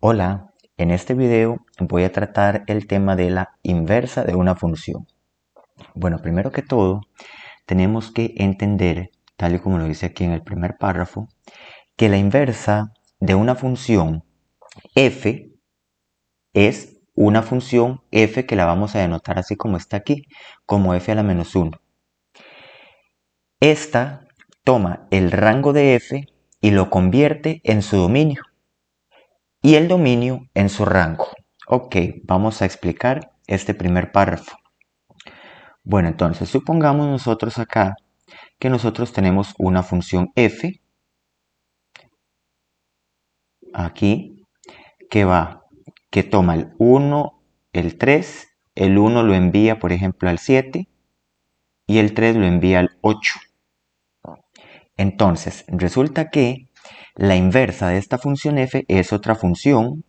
Hola, en este video voy a tratar el tema de la inversa de una función. Bueno, primero que todo, tenemos que entender, tal y como lo dice aquí en el primer párrafo, que la inversa de una función f es una función f que la vamos a denotar así como está aquí, como f a la menos 1. Esta toma el rango de f y lo convierte en su dominio y el dominio en su rango. Ok, vamos a explicar este primer párrafo. Bueno, entonces supongamos nosotros acá que nosotros tenemos una función f aquí que toma el 1, el 3, el 1 lo envía por ejemplo al 7 y el 3 lo envía al 8. Entonces resulta que la inversa de esta función f es otra función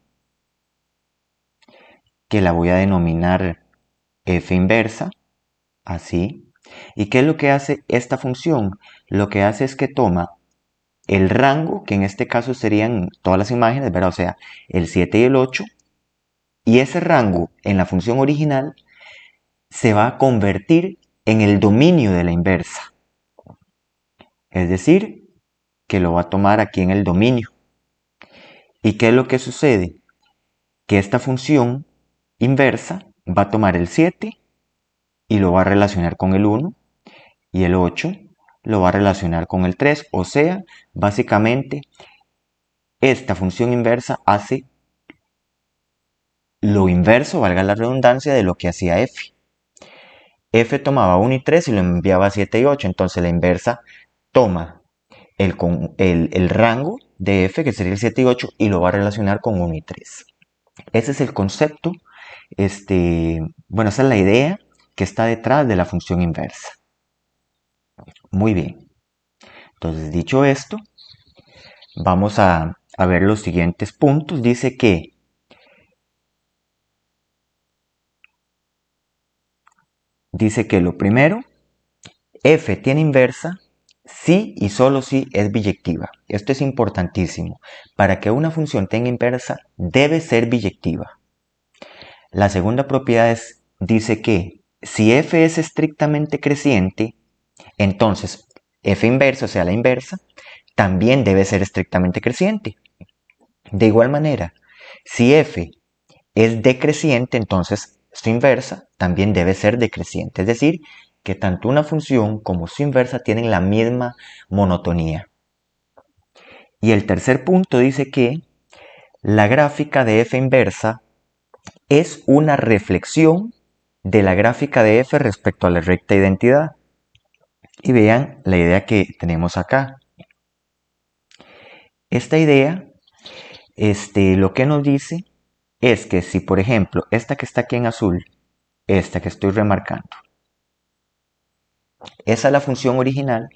que la voy a denominar f inversa, así. ¿Y qué es lo que hace esta función? Lo que hace es que toma el rango, que en este caso serían todas las imágenes, ¿verdad? O sea, el 7 y el 8, y ese rango en la función original se va a convertir en el dominio de la inversa. Es decir, que lo va a tomar aquí en el dominio. ¿Y qué es lo que sucede? Que esta función inversa va a tomar el 7 y lo va a relacionar con el 1, y el 8 lo va a relacionar con el 3. O sea, básicamente, esta función inversa hace lo inverso, valga la redundancia, de lo que hacía f. F tomaba 1 y 3 y lo enviaba a 7 y 8. Entonces la inversa toma el rango de f, que sería el 7 y 8, y lo va a relacionar con 1 y 3. Ese es el concepto, bueno, esa es la idea que está detrás de la función inversa. Muy bien. Entonces, dicho esto, vamos a ver los siguientes puntos. Dice que lo primero, f tiene inversa si y solo si es biyectiva. Esto es importantísimo. Para que una función tenga inversa, debe ser biyectiva. La segunda propiedad dice que si f es estrictamente creciente, entonces f inversa, o sea la inversa, también debe ser estrictamente creciente. De igual manera, si f es decreciente, entonces su inversa también debe ser decreciente. Es decir, que tanto una función como su inversa tienen la misma monotonía. Y el tercer punto dice que la gráfica de f inversa es una reflexión de la gráfica de f respecto a la recta identidad. Y vean la idea que tenemos acá. Esta idea, lo que nos dice es que si, por ejemplo, esta que está aquí en azul, esta que estoy remarcando, esa es la función original,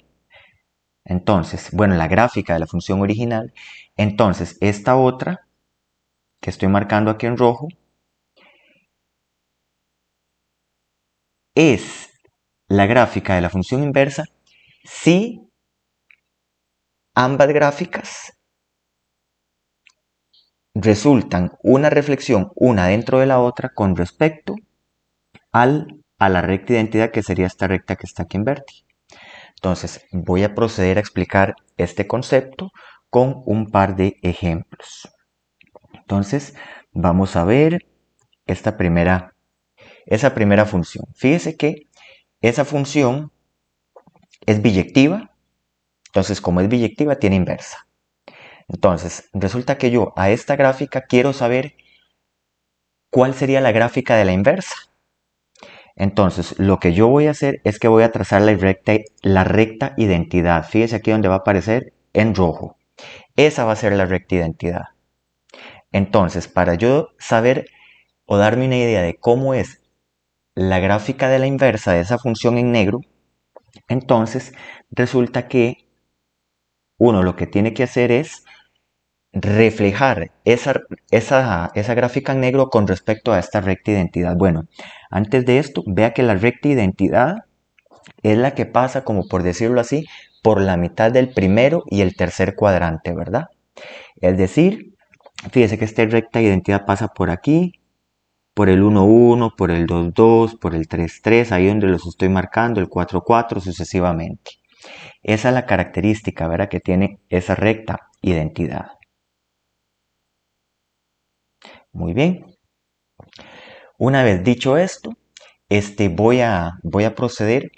entonces, bueno, la gráfica de la función original, entonces esta otra que estoy marcando aquí en rojo es la gráfica de la función inversa si ambas gráficas resultan una reflexión una dentro de la otra con respecto a la recta identidad, que sería esta recta que está aquí en vértice. Entonces voy a proceder a explicar este concepto con un par de ejemplos. Entonces vamos a ver esa primera función. Fíjese que esa función es biyectiva, entonces como es biyectiva tiene inversa. Entonces resulta que yo a esta gráfica quiero saber cuál sería la gráfica de la inversa. Entonces lo que yo voy a hacer es que voy a trazar la recta identidad. Fíjese aquí donde va a aparecer en rojo. Esa va a ser la recta identidad. Entonces, para yo saber o darme una idea de cómo es la gráfica de la inversa de esa función en negro, entonces resulta que uno lo que tiene que hacer es reflejar esa gráfica en negro con respecto a esta recta identidad. Bueno, antes de esto, vea que la recta identidad es la que pasa, como por decirlo así, por la mitad del primero y el tercer cuadrante, ¿verdad? Es decir, Fíjese que esta recta de identidad pasa por aquí, por el 1, 1, por el 2, 2, por el 3, 3, ahí donde los estoy marcando, el 4, 4, sucesivamente. Esa es la característica, ¿verdad?, que tiene esa recta identidad. Muy bien. Una vez dicho esto, voy a proceder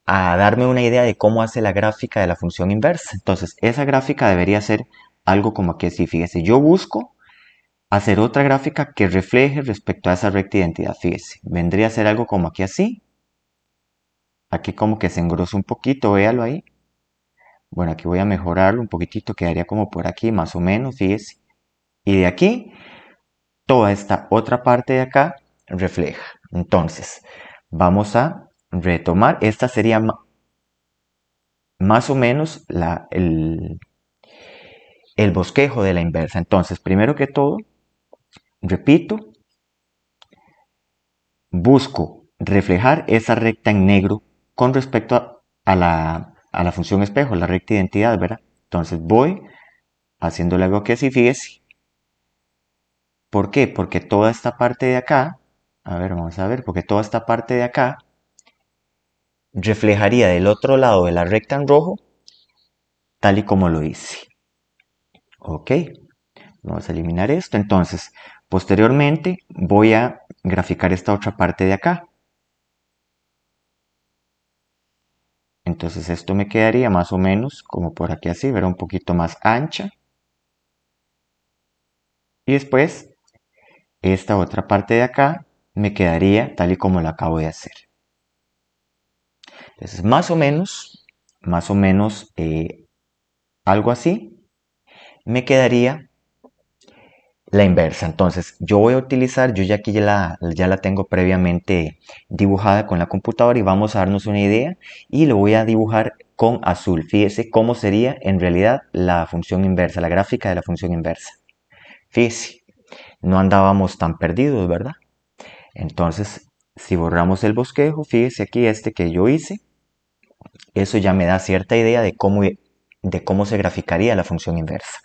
a darme una idea de cómo hace la gráfica de la función inversa. Entonces, esa gráfica debería ser algo como que así. Fíjese, yo busco hacer otra gráfica que refleje respecto a esa recta identidad. Fíjese, vendría a ser algo como aquí así. Aquí como que se engrosa un poquito, véalo ahí. Bueno, aquí voy a mejorarlo un poquitito, quedaría como por aquí, más o menos, fíjese. Y de aquí, toda esta otra parte de acá refleja. Entonces, vamos a retomar. Esta sería más o menos el bosquejo de la inversa. Entonces, primero que todo, repito, busco reflejar esa recta en negro con respecto a la función espejo, la recta identidad, ¿verdad? Entonces voy haciéndole algo que así, fíjese. ¿Por qué? Porque toda esta parte de acá, a ver, vamos a ver, porque toda esta parte de acá reflejaría del otro lado de la recta en rojo, tal y como lo hice. Ok, vamos a eliminar esto. Entonces, posteriormente voy a graficar esta otra parte de acá. Entonces esto me quedaría más o menos como por aquí así, verá un poquito más ancha. Y después esta otra parte de acá me quedaría tal y como lo acabo de hacer. Entonces más o menos algo así, me quedaría la inversa. Entonces yo voy a utilizar, yo ya aquí ya la tengo previamente dibujada con la computadora y vamos a darnos una idea y lo voy a dibujar con azul. Fíjese cómo sería en realidad la función inversa, la gráfica de la función inversa. Fíjese, no andábamos tan perdidos, ¿verdad? Entonces, si borramos el bosquejo, fíjese aquí que yo hice, eso ya me da cierta idea de cómo se graficaría la función inversa.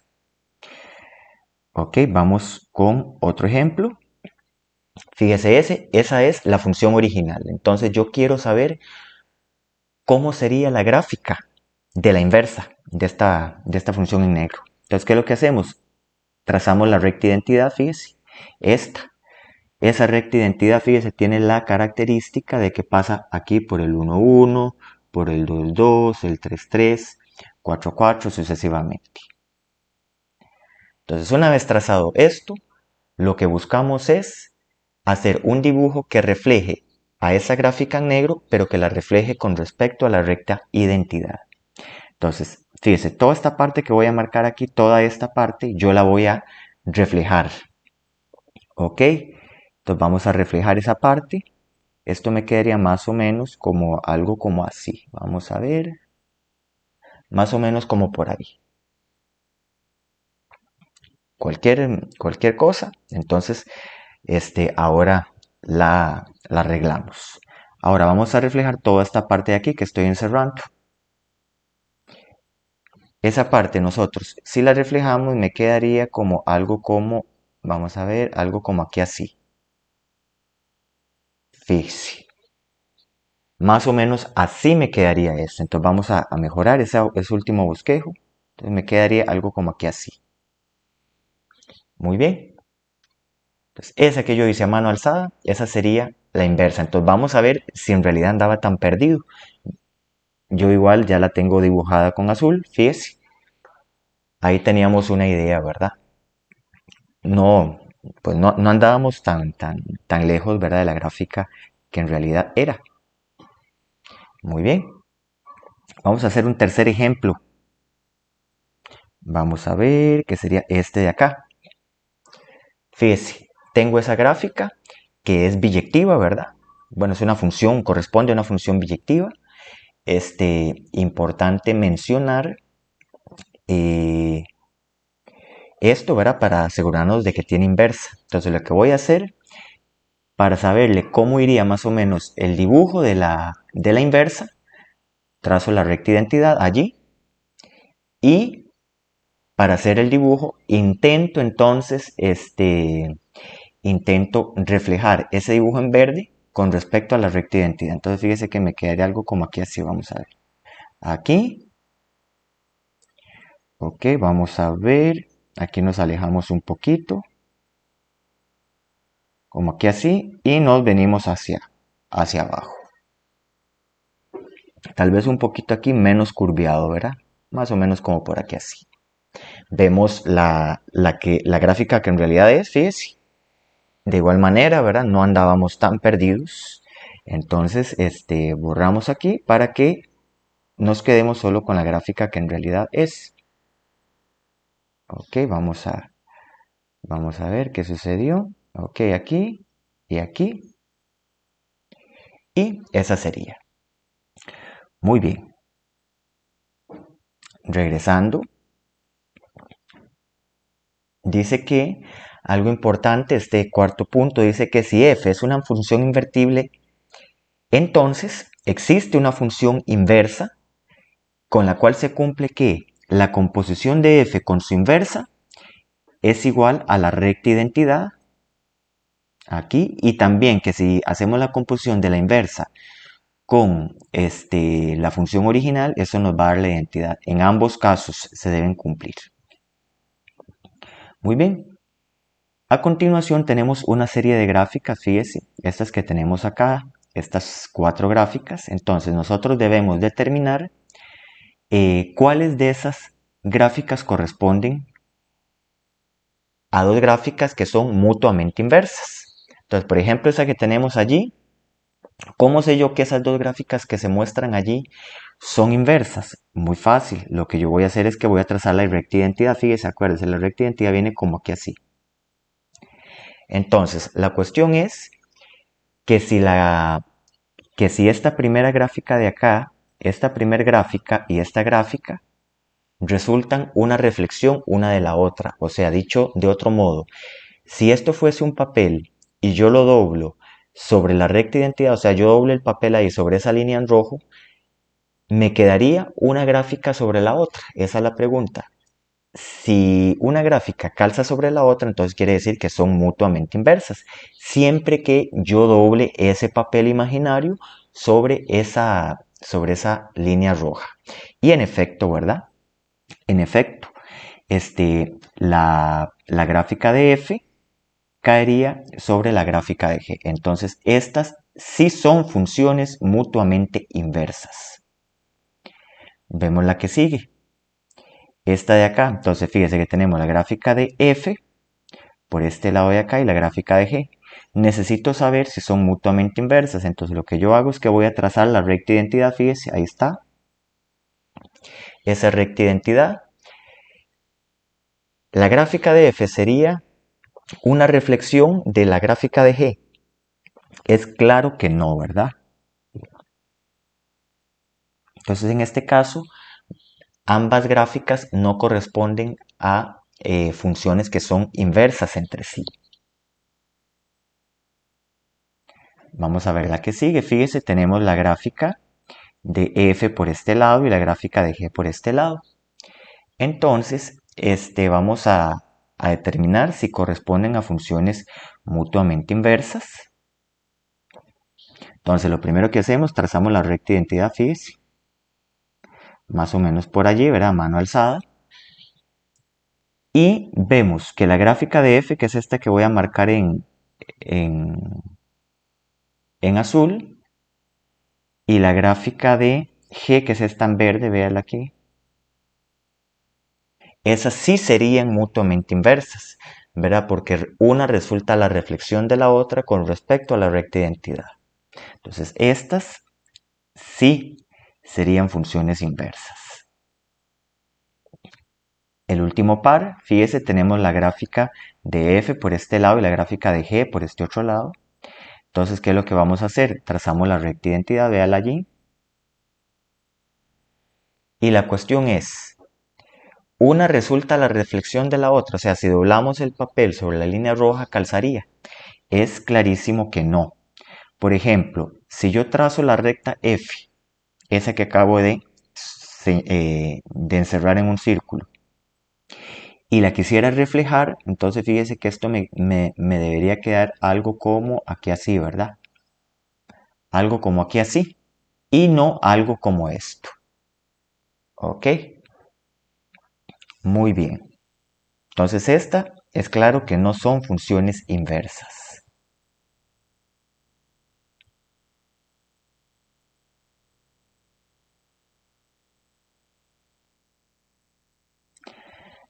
Ok, vamos con otro ejemplo. Fíjese, esa es la función original. Entonces yo quiero saber cómo sería la gráfica de la inversa de esta función en negro. Entonces, ¿qué es lo que hacemos? Trazamos la recta identidad, fíjese. Esa recta identidad, fíjese, tiene la característica de que pasa aquí por el 1, 1, por el 2, 2, el 3, 3, 4, 4, sucesivamente. Entonces, una vez trazado esto, lo que buscamos es hacer un dibujo que refleje a esa gráfica en negro, pero que la refleje con respecto a la recta identidad. Entonces, fíjese, toda esta parte que voy a marcar aquí, toda esta parte, yo la voy a reflejar. ¿Ok? Entonces vamos a reflejar esa parte. Esto me quedaría más o menos como algo como así. Vamos a ver. Más o menos como por ahí. Cualquier cosa. Entonces, ahora la arreglamos. Ahora vamos a reflejar toda esta parte de aquí que estoy encerrando. Esa parte nosotros, si la reflejamos, me quedaría como algo como, vamos a ver, algo como aquí así. Fíjese. Más o menos así me quedaría esto. Entonces vamos a mejorar ese último bosquejo. Entonces me quedaría algo como aquí así. Muy bien. Entonces esa que yo hice a mano alzada, esa sería la inversa. Entonces vamos a ver si en realidad andaba tan perdido. Yo igual ya la tengo dibujada con azul, fíjese. Ahí teníamos una idea, ¿verdad? No, pues no andábamos tan lejos, ¿verdad? De la gráfica que en realidad era. Muy bien. Vamos a hacer un tercer ejemplo. Vamos a ver, que sería este de acá. Fíjese, tengo esa gráfica que es biyectiva, ¿verdad? Bueno, es una función, corresponde a una función biyectiva. Importante mencionar esto, ¿verdad? Para asegurarnos de que tiene inversa. Entonces, lo que voy a hacer para saberle cómo iría más o menos el dibujo de la inversa, trazo la recta identidad allí y para hacer el dibujo, intento entonces, intento reflejar ese dibujo en verde con respecto a la recta identidad. Entonces fíjese que me quedaría algo como aquí así, vamos a ver. Aquí, ok, vamos a ver, aquí nos alejamos un poquito, como aquí así, y nos venimos hacia abajo. Tal vez un poquito aquí menos curviado, ¿verdad? Más o menos como por aquí así. Vemos la gráfica que en realidad es, fíjese. De igual manera, ¿verdad? No andábamos tan perdidos. Entonces, borramos aquí para que nos quedemos solo con la gráfica que en realidad es. Ok, vamos a ver qué sucedió. Ok, aquí y aquí. Y esa sería. Muy bien. Regresando. Dice que algo importante, este cuarto punto, dice que si f es una función invertible, entonces existe una función inversa con la cual se cumple que la composición de f con su inversa es igual a la recta identidad aquí, y también que si hacemos la composición de la inversa con la función original, eso nos va a dar la identidad. En ambos casos se deben cumplir. Muy bien. A continuación tenemos una serie de gráficas, fíjese, estas que tenemos acá, estas 4 gráficas. Entonces nosotros debemos determinar cuáles de esas gráficas corresponden a dos gráficas que son mutuamente inversas. Entonces, por ejemplo, esa que tenemos allí, ¿cómo sé yo que esas dos gráficas que se muestran allí son inversas? Muy fácil, lo que yo voy a hacer es que voy a trazar la recta identidad. Fíjese, acuérdense, la recta identidad viene como aquí así. Entonces, la cuestión es que si esta primera gráfica de acá, esta primera gráfica y esta gráfica resultan una reflexión una de la otra. O sea, dicho de otro modo, si esto fuese un papel y yo lo doblo sobre la recta identidad, o sea, yo doblo el papel ahí sobre esa línea en rojo, me quedaría una gráfica sobre la otra. Esa es la pregunta. Si una gráfica calza sobre la otra, entonces quiere decir que son mutuamente inversas. Siempre que yo doble ese papel imaginario sobre esa línea roja. Y en efecto, ¿verdad? En efecto, la gráfica de F caería sobre la gráfica de G. Entonces, estas sí son funciones mutuamente inversas. Vemos la que sigue. Esta de acá, entonces fíjese que tenemos la gráfica de F por este lado de acá y la gráfica de G. Necesito saber si son mutuamente inversas, entonces lo que yo hago es que voy a trazar la recta identidad, fíjese, ahí está. Esa recta identidad. La gráfica de F sería una reflexión de la gráfica de G. Es claro que no, ¿verdad? Entonces en este caso, ambas gráficas no corresponden a funciones que son inversas entre sí. Vamos a ver la que sigue. Fíjese, tenemos la gráfica de F por este lado y la gráfica de G por este lado. Entonces, vamos a determinar si corresponden a funciones mutuamente inversas. Entonces, lo primero que hacemos, trazamos la recta identidad, fíjese. Más o menos por allí, ¿verdad? Mano alzada. Y vemos que la gráfica de F, que es esta que voy a marcar en azul, y la gráfica de G, que es esta en verde, véanla aquí, esas sí serían mutuamente inversas, ¿verdad? Porque una resulta la reflexión de la otra con respecto a la recta identidad. Entonces, estas sí serían funciones inversas. El último par, fíjese, tenemos la gráfica de F por este lado y la gráfica de G por este otro lado. Entonces, ¿qué es lo que vamos a hacer? Trazamos la recta identidad, véala allí. Y la cuestión es, una resulta la reflexión de la otra, o sea, si doblamos el papel sobre la línea roja, calzaría. Es clarísimo que no. Por ejemplo, si yo trazo la recta F, esa que acabo de encerrar en un círculo, y la quisiera reflejar, entonces fíjese que esto me debería quedar algo como aquí así, ¿verdad? Algo como aquí así y no algo como esto. ¿Ok? Muy bien. Entonces esta es claro que no son funciones inversas.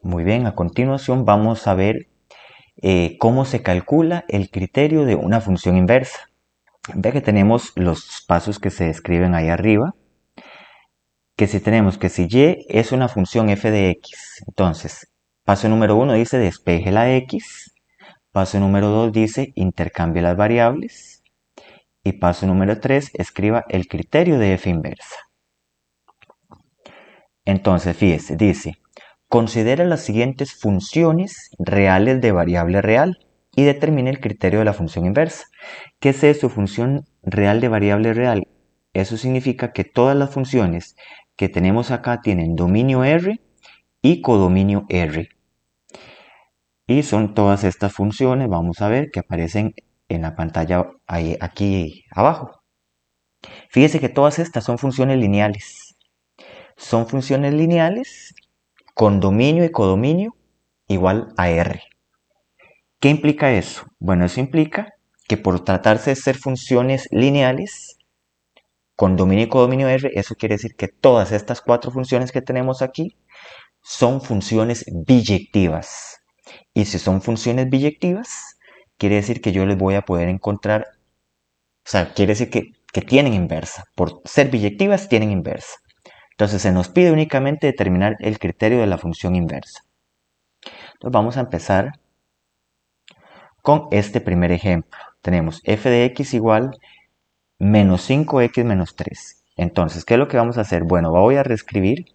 Muy bien, a continuación vamos a ver cómo se calcula el criterio de una función inversa. Ve que tenemos los pasos que se describen ahí arriba, que si tenemos que si y es una función f de x, entonces paso número 1 dice despeje la x, paso número 2 dice intercambie las variables y paso número 3 escriba el criterio de f inversa. Entonces fíjese, dice considera las siguientes funciones reales de variable real y determine el criterio de la función inversa. ¿Qué es eso? Función real de variable real. Eso significa que todas las funciones que tenemos acá tienen dominio R y codominio R. Y son todas estas funciones, vamos a ver, que aparecen en la pantalla aquí abajo. Fíjese que todas estas son funciones lineales. Son funciones lineales con dominio y codominio igual a R. ¿Qué implica eso? Bueno, eso implica que por tratarse de ser funciones lineales con dominio y codominio R, eso quiere decir que todas estas cuatro funciones que tenemos aquí son funciones biyectivas. Y si son funciones biyectivas, quiere decir que yo les voy a poder encontrar, o sea, quiere decir que tienen inversa. Por ser biyectivas, tienen inversa. Entonces se nos pide únicamente determinar el criterio de la función inversa. Entonces vamos a empezar con este primer ejemplo. Tenemos f de x igual menos 5x menos 3. Entonces, ¿qué es lo que vamos a hacer? Bueno, voy a reescribir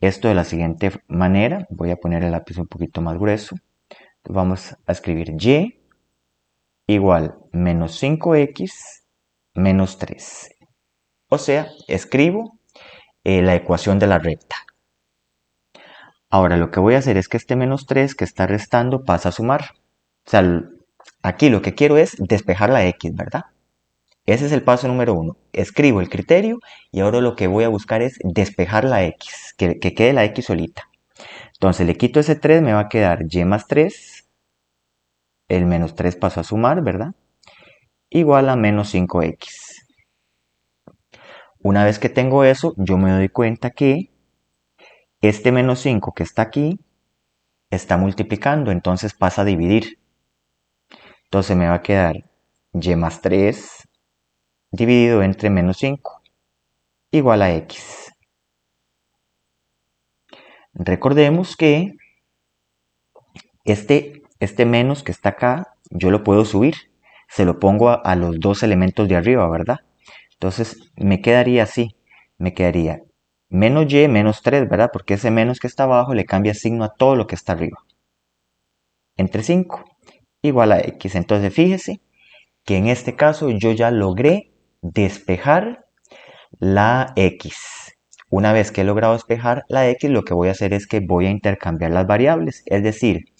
esto de la siguiente manera. Voy a poner el lápiz un poquito más grueso. Entonces, vamos a escribir y igual menos 5x menos 3. O sea, escribo la ecuación de la recta. Ahora lo que voy a hacer es que este menos 3 que está restando pasa a sumar. O sea, aquí lo que quiero es despejar la x, ¿verdad? Ese es el paso número 1. Escribo el criterio y ahora lo que voy a buscar es despejar la x, que quede la x solita. Entonces le quito ese 3, me va a quedar y más 3, el menos 3 pasó a sumar, ¿verdad? Igual a menos 5x. Una vez que tengo eso, yo me doy cuenta que este menos 5 que está aquí está multiplicando, entonces pasa a dividir. Entonces me va a quedar y más 3 dividido entre menos 5 igual a x. Recordemos que este menos que está acá, yo lo puedo subir. Se lo pongo a los dos elementos de arriba, ¿verdad? Entonces me quedaría así. Me quedaría menos y menos 3, ¿verdad? Porque ese menos que está abajo le cambia signo a todo lo que está arriba. Entre 5 igual a x. Entonces fíjese que en este caso yo ya logré despejar la x. Una vez que he logrado despejar la x, lo que voy a hacer es que voy a intercambiar las variables. Es decir,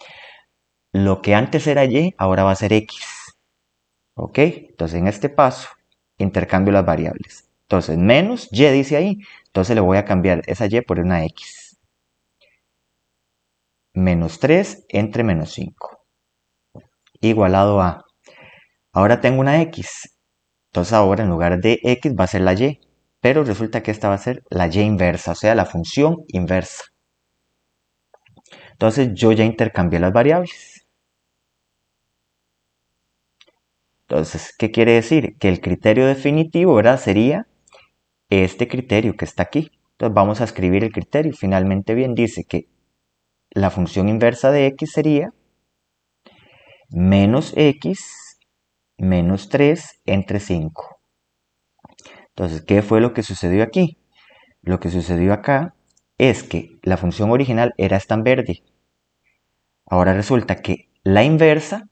lo que antes era y, ahora va a ser x. ¿Ok? Entonces en este paso, intercambio las variables. Entonces, menos y dice ahí. Entonces le voy a cambiar esa y por una x. Menos 3 entre menos 5. Igualado a. Ahora tengo una x. Entonces ahora en lugar de x va a ser la y. Pero resulta que esta va a ser la y inversa, o sea, la función inversa. Entonces yo ya intercambié las variables. Entonces, ¿qué quiere decir? Que el criterio definitivo, ¿verdad? Sería este criterio que está aquí. Entonces vamos a escribir el criterio. Finalmente bien dice que la función inversa de x sería menos x menos 3 entre 5. Entonces, ¿qué fue lo que sucedió aquí? Lo que sucedió acá es que la función original era esta en verde. Ahora resulta que la inversa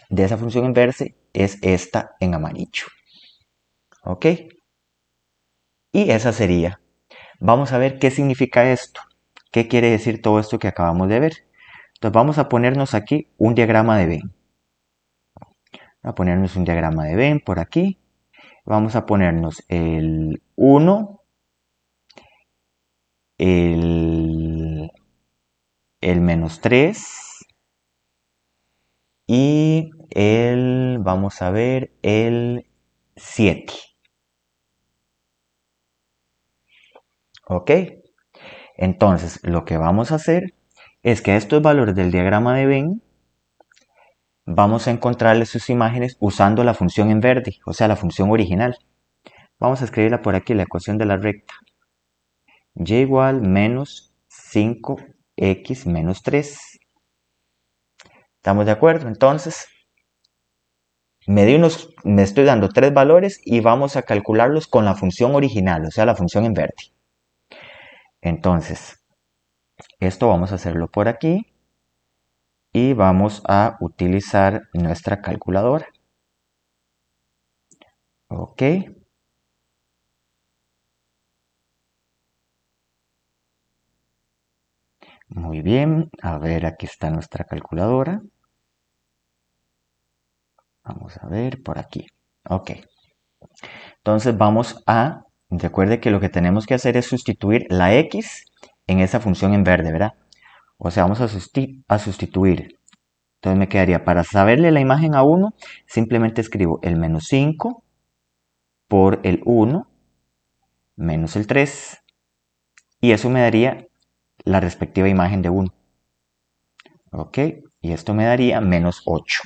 de esa función inversa es esta en amarillo. ¿Ok? Y esa sería. Vamos a ver qué significa esto. ¿Qué quiere decir todo esto que acabamos de ver? Entonces vamos a ponernos aquí un diagrama de Venn. A ponernos un diagrama de Venn por aquí. Vamos a ponernos el 1, el menos 3 y vamos a ver, el 7. ¿Ok? Entonces, lo que vamos a hacer es que a estos valores del diagrama de Venn vamos a encontrarles sus imágenes usando la función en verde, o sea, la función original. Vamos a escribirla por aquí, la ecuación de la recta. Y igual menos 5x menos 3. ¿Estamos de acuerdo? Entonces, me estoy dando 3 valores y vamos a calcularlos con la función original, o sea, la función en verde. Entonces, esto vamos a hacerlo por aquí y vamos a utilizar nuestra calculadora. Ok. Muy bien, a ver, aquí está nuestra calculadora. Vamos a ver por aquí. Ok. Entonces recuerde que lo que tenemos que hacer es sustituir la x en esa función en verde, ¿verdad? O sea, vamos a sustituir. Entonces me quedaría, para saberle la imagen a 1, simplemente escribo el menos 5 por el 1 menos el 3. Y eso me daría la respectiva imagen de 1. Ok, y esto me daría menos 8.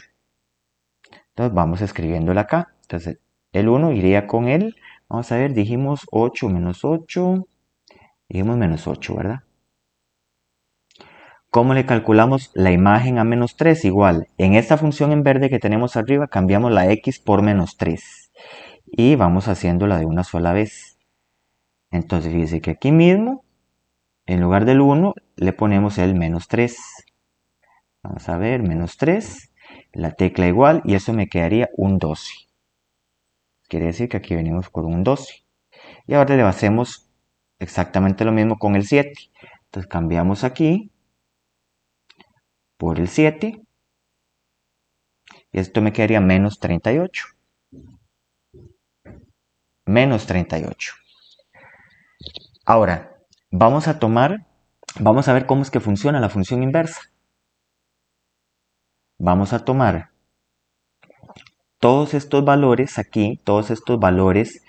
Entonces vamos escribiéndola acá. Entonces el 1 iría con él. Vamos a ver, dijimos 8 menos 8. Dijimos menos 8, ¿verdad? ¿Cómo le calculamos la imagen a menos 3? Igual, en esta función en verde que tenemos arriba, cambiamos la x por menos 3. Y vamos haciéndola de una sola vez. Entonces, fíjese que aquí mismo, en lugar del 1, le ponemos el menos 3. Vamos a ver, menos 3. La tecla igual, y eso me quedaría un 12. Quiere decir que aquí venimos con un 12. Y ahora le hacemos exactamente lo mismo con el 7. Entonces, cambiamos aquí por el 7. Y esto me quedaría menos 38. Menos 38. Ahora, vamos a ver cómo es que funciona la función inversa. Vamos a tomar todos estos valores aquí, todos estos valores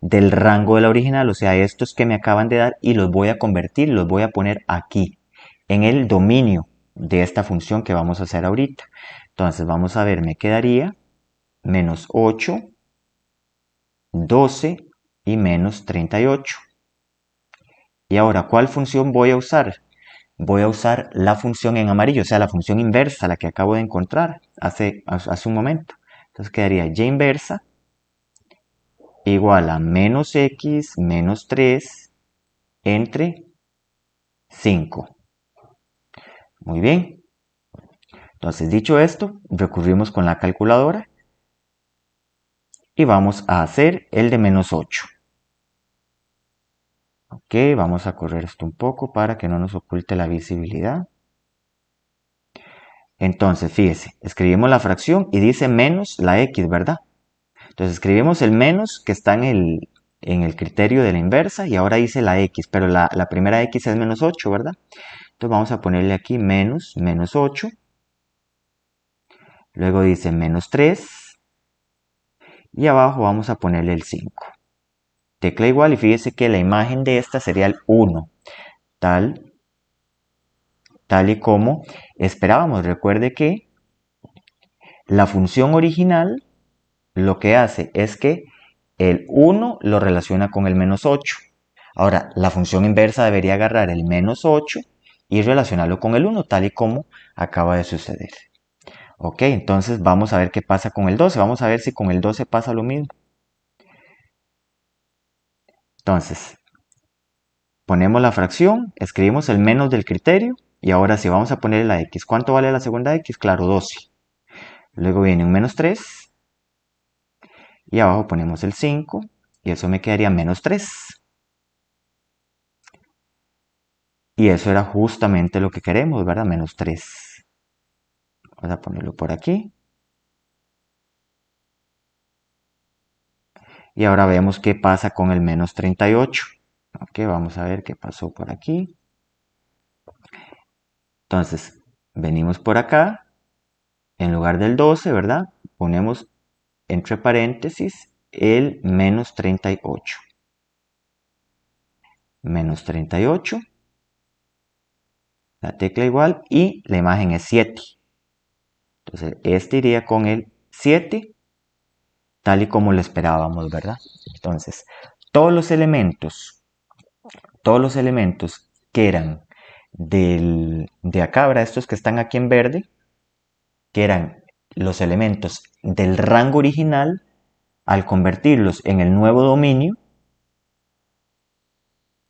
del rango de la original, o sea, estos que me acaban de dar, y los voy a convertir, los voy a poner aquí, en el dominio de esta función que vamos a hacer ahorita. Entonces, vamos a ver, me quedaría menos 8, 12 y menos 38. Y ahora, ¿cuál función voy a usar? Voy a usar la función en amarillo, o sea, la función inversa, la que acabo de encontrar hace un momento. Entonces quedaría y inversa igual a menos x menos 3 entre 5. Muy bien. Entonces, dicho esto, recurrimos con la calculadora y vamos a hacer el de menos 8. Ok, vamos a correr esto un poco para que no nos oculte la visibilidad. Entonces, fíjese, escribimos la fracción y dice menos la x, ¿verdad? Entonces escribimos el menos que está en el criterio de la inversa y ahora dice la x, pero la primera x es menos 8, ¿verdad? Entonces vamos a ponerle aquí menos 8. Luego dice menos 3 y abajo vamos a ponerle el 5. Tecla igual y fíjese que la imagen de esta sería el 1, tal y como esperábamos. Recuerde que la función original lo que hace es que el 1 lo relaciona con el menos 8. Ahora, la función inversa debería agarrar el menos 8 y relacionarlo con el 1, tal y como acaba de suceder. Ok, entonces vamos a ver qué pasa con el 12. Vamos a ver si con el 12 pasa lo mismo. Entonces, ponemos la fracción, escribimos el menos del criterio y ahora sí vamos a ponerle la x. ¿Cuánto vale la segunda x? Claro, 12. Luego viene un menos 3 y abajo ponemos el 5 y eso me quedaría menos 3. Y eso era justamente lo que queremos, ¿verdad? Menos 3. Vamos a ponerlo por aquí. Y ahora vemos qué pasa con el menos 38. Ok, vamos a ver qué pasó por aquí. Entonces, venimos por acá. En lugar del 12, ¿verdad? Ponemos entre paréntesis el menos 38. Menos 38. La tecla igual y la imagen es 7. Entonces, este iría con el 7, tal y como lo esperábamos, ¿verdad? Entonces, todos los elementos que eran de acá, ¿verdad? Estos que están aquí en verde, que eran los elementos del rango original, al convertirlos en el nuevo dominio,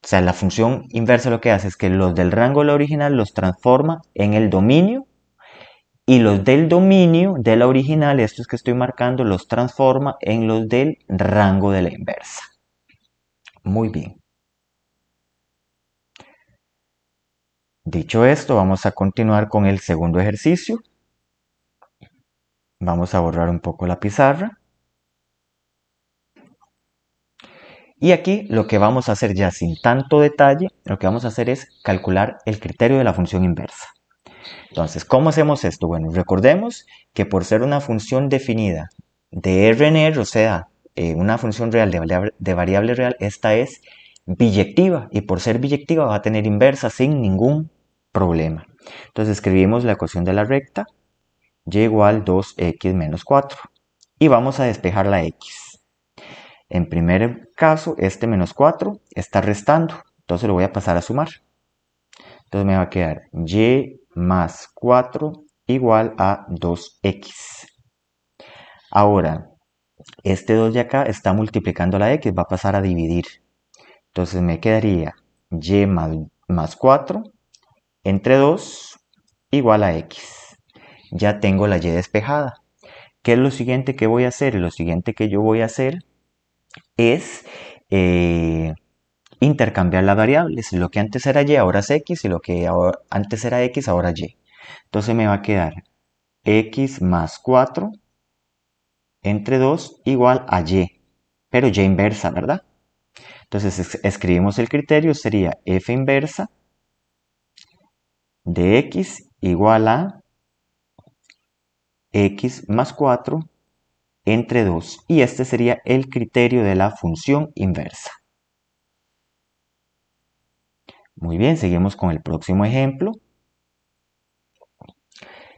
o sea, la función inversa lo que hace es que los del rango original los transforma en el dominio y los del dominio de la original, estos que estoy marcando, los transforma en los del rango de la inversa. Muy bien. Dicho esto, vamos a continuar con el segundo ejercicio. Vamos a borrar un poco la pizarra. Y aquí lo que vamos a hacer ya sin tanto detalle, lo que vamos a hacer es calcular el criterio de la función inversa. Entonces, ¿cómo hacemos esto? Bueno, recordemos que por ser una función definida de R en R, o sea, una función real de variable real, esta es biyectiva y por ser biyectiva va a tener inversa sin ningún problema. Entonces escribimos la ecuación de la recta y igual 2x menos 4 y vamos a despejar la x. En primer caso, este menos 4 está restando, entonces lo voy a pasar a sumar. Entonces me va a quedar y más 4 igual a 2x. Ahora, este 2 de acá está multiplicando la x, va a pasar a dividir. Entonces me quedaría y más 4 entre 2 igual a x. Ya tengo la y despejada. ¿Qué es lo siguiente que voy a hacer? Lo siguiente que yo voy a hacer es intercambiar las variables. Lo que antes era y ahora es x y lo que antes era x ahora y. Entonces me va a quedar x más 4 entre 2 igual a y, pero y inversa, ¿verdad? Entonces escribimos el criterio, sería f inversa de x igual a x más 4 entre 2. Y este sería el criterio de la función inversa. Muy bien, seguimos con el próximo ejemplo.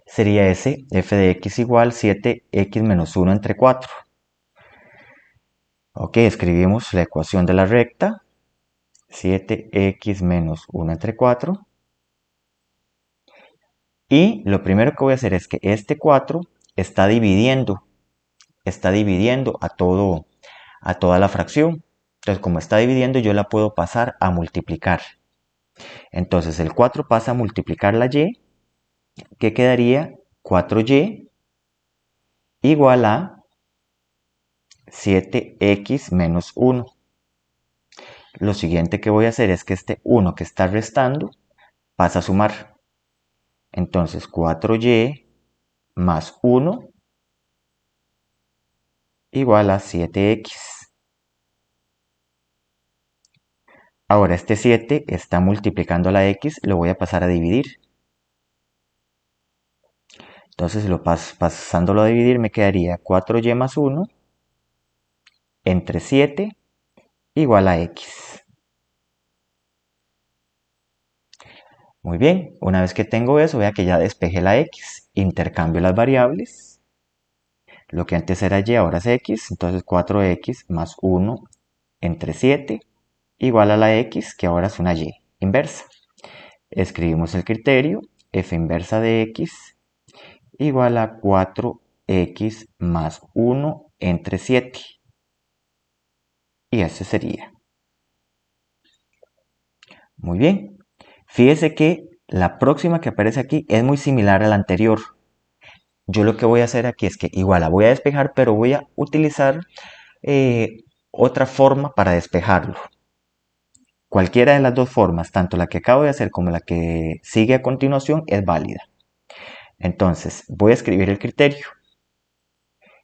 Sería ese, f de x igual 7x menos 1 entre 4. Ok, escribimos la ecuación de la recta, 7x menos 1 entre 4. Y lo primero que voy a hacer es que este 4 está dividiendo a toda la fracción. Entonces, como está dividiendo, yo la puedo pasar a multiplicar. Entonces, el 4 pasa a multiplicar la y, que quedaría 4y igual a 7x menos 1. Lo siguiente que voy a hacer es que este 1 que está restando pasa a sumar. Entonces 4y más 1 igual a 7x. Ahora este 7 está multiplicando la x, lo voy a pasar a dividir. Entonces pasándolo a dividir me quedaría 4y más 1 entre 7 igual a x. Muy bien, una vez que tengo eso, vea que ya despejé la x, intercambio las variables. Lo que antes era y ahora es x, entonces 4x más 1 entre 7 igual a la x, que ahora es una y inversa. Escribimos el criterio, f inversa de x igual a 4x más 1 entre 7. Y ese sería. Muy bien. Fíjese que la próxima que aparece aquí es muy similar a la anterior. Yo lo que voy a hacer aquí es que igual la voy a despejar, pero voy a utilizar otra forma para despejarlo. Cualquiera de las dos formas, tanto la que acabo de hacer como la que sigue a continuación, es válida. Entonces, voy a escribir el criterio.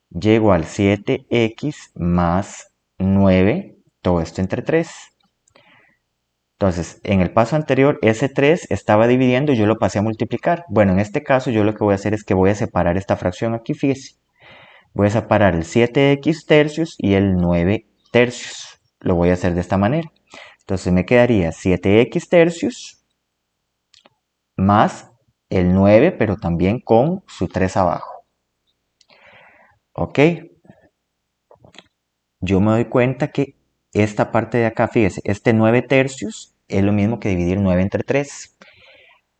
Y igual 7x más 9, todo esto entre 3. Entonces, en el paso anterior, ese 3 estaba dividiendo y yo lo pasé a multiplicar. Bueno, en este caso yo lo que voy a hacer es que voy a separar esta fracción aquí, fíjese. Voy a separar el 7x tercios y el 9 tercios. Lo voy a hacer de esta manera. Entonces me quedaría 7x tercios más el 9, pero también con su 3 abajo. ¿Ok? Yo me doy cuenta que esta parte de acá, fíjese, este 9 tercios es lo mismo que dividir 9 entre 3.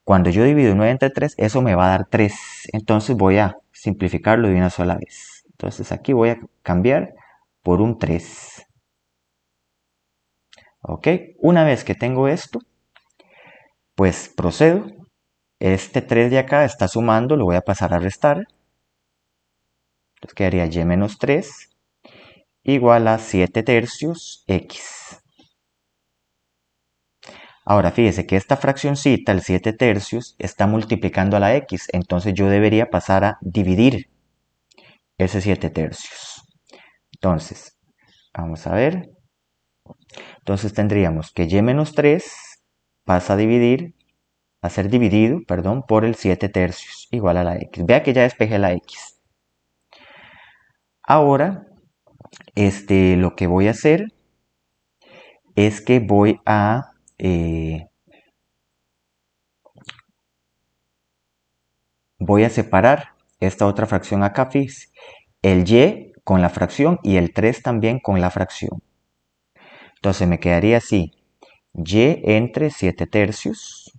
Cuando yo divido 9 entre 3, eso me va a dar 3. Entonces voy a simplificarlo de una sola vez. Entonces aquí voy a cambiar por un 3. ¿Ok? Una vez que tengo esto, pues procedo. Este 3 de acá está sumando, lo voy a pasar a restar. Entonces quedaría y menos 3 igual a 7 tercios x. Ahora fíjese que esta fraccioncita, el 7 tercios, está multiplicando a la x. Entonces yo debería pasar a dividir ese 7 tercios. Entonces, vamos a ver. Entonces tendríamos que y menos 3 pasa a ser dividido, perdón, por el 7 tercios igual a la x. Vea que ya despejé la x. Ahora, lo que voy a hacer es que voy a separar esta otra fracción acá, fíjese. El y con la fracción y el 3 también con la fracción. Entonces me quedaría así, y entre 7 tercios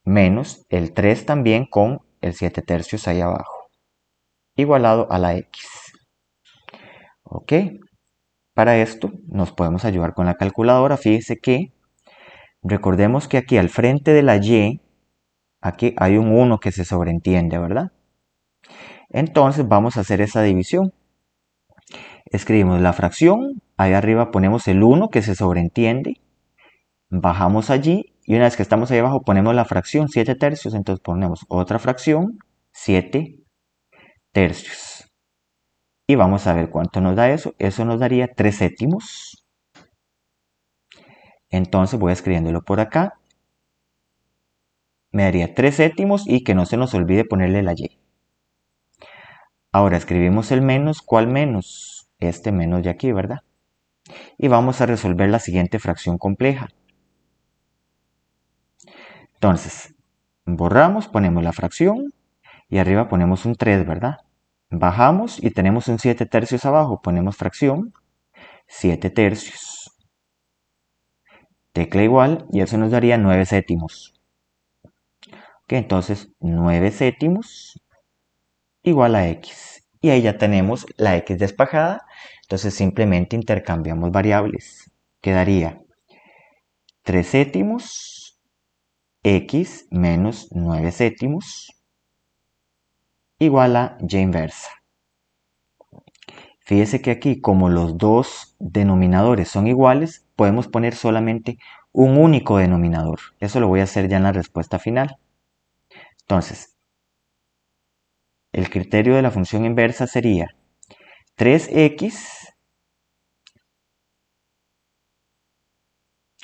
menos el 3 también con el 7 tercios ahí abajo, igualado a la x. ¿Ok? Para esto nos podemos ayudar con la calculadora. Fíjese que recordemos que aquí al frente de la y, aquí hay un 1 que se sobreentiende, ¿verdad? Entonces vamos a hacer esa división. Escribimos la fracción, ahí arriba ponemos el 1 que se sobreentiende, bajamos allí y una vez que estamos ahí abajo ponemos la fracción 7 tercios, entonces ponemos otra fracción 7 tercios. Y vamos a ver cuánto nos da eso. Eso nos daría 3 séptimos. Entonces voy escribiéndolo por acá. Me daría 3 séptimos y que no se nos olvide ponerle la y. Ahora escribimos el menos. ¿Cuál menos? Este menos de aquí, ¿verdad? Y vamos a resolver la siguiente fracción compleja. Entonces, borramos, ponemos la fracción y arriba ponemos un 3, ¿verdad? Bajamos y tenemos un 7 tercios abajo, ponemos fracción, 7 tercios. Tecla igual y eso nos daría 9 séptimos. Ok, entonces 9 séptimos igual a x. Y ahí ya tenemos la x despejada. Entonces simplemente intercambiamos variables. Quedaría 3 séptimos x menos 9 séptimos igual a y inversa. Fíjese que aquí, como los dos denominadores son iguales, podemos poner solamente un único denominador. Eso lo voy a hacer ya en la respuesta final. Entonces, el criterio de la función inversa sería 3x,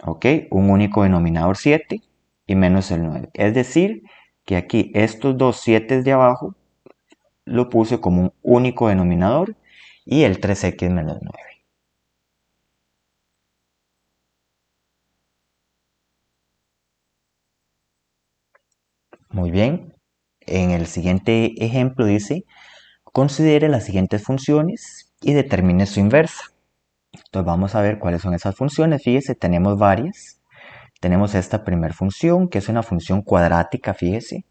¿ok? Un único denominador 7 y menos el 9. Es decir, que aquí estos dos 7 de abajo lo puse como un único denominador y el 3x menos 9. Muy bien. En el siguiente ejemplo dice, considere las siguientes funciones y determine su inversa. Entonces vamos a ver cuáles son esas funciones. Fíjese, tenemos varias. Tenemos esta primera función, que es una función cuadrática, fíjese.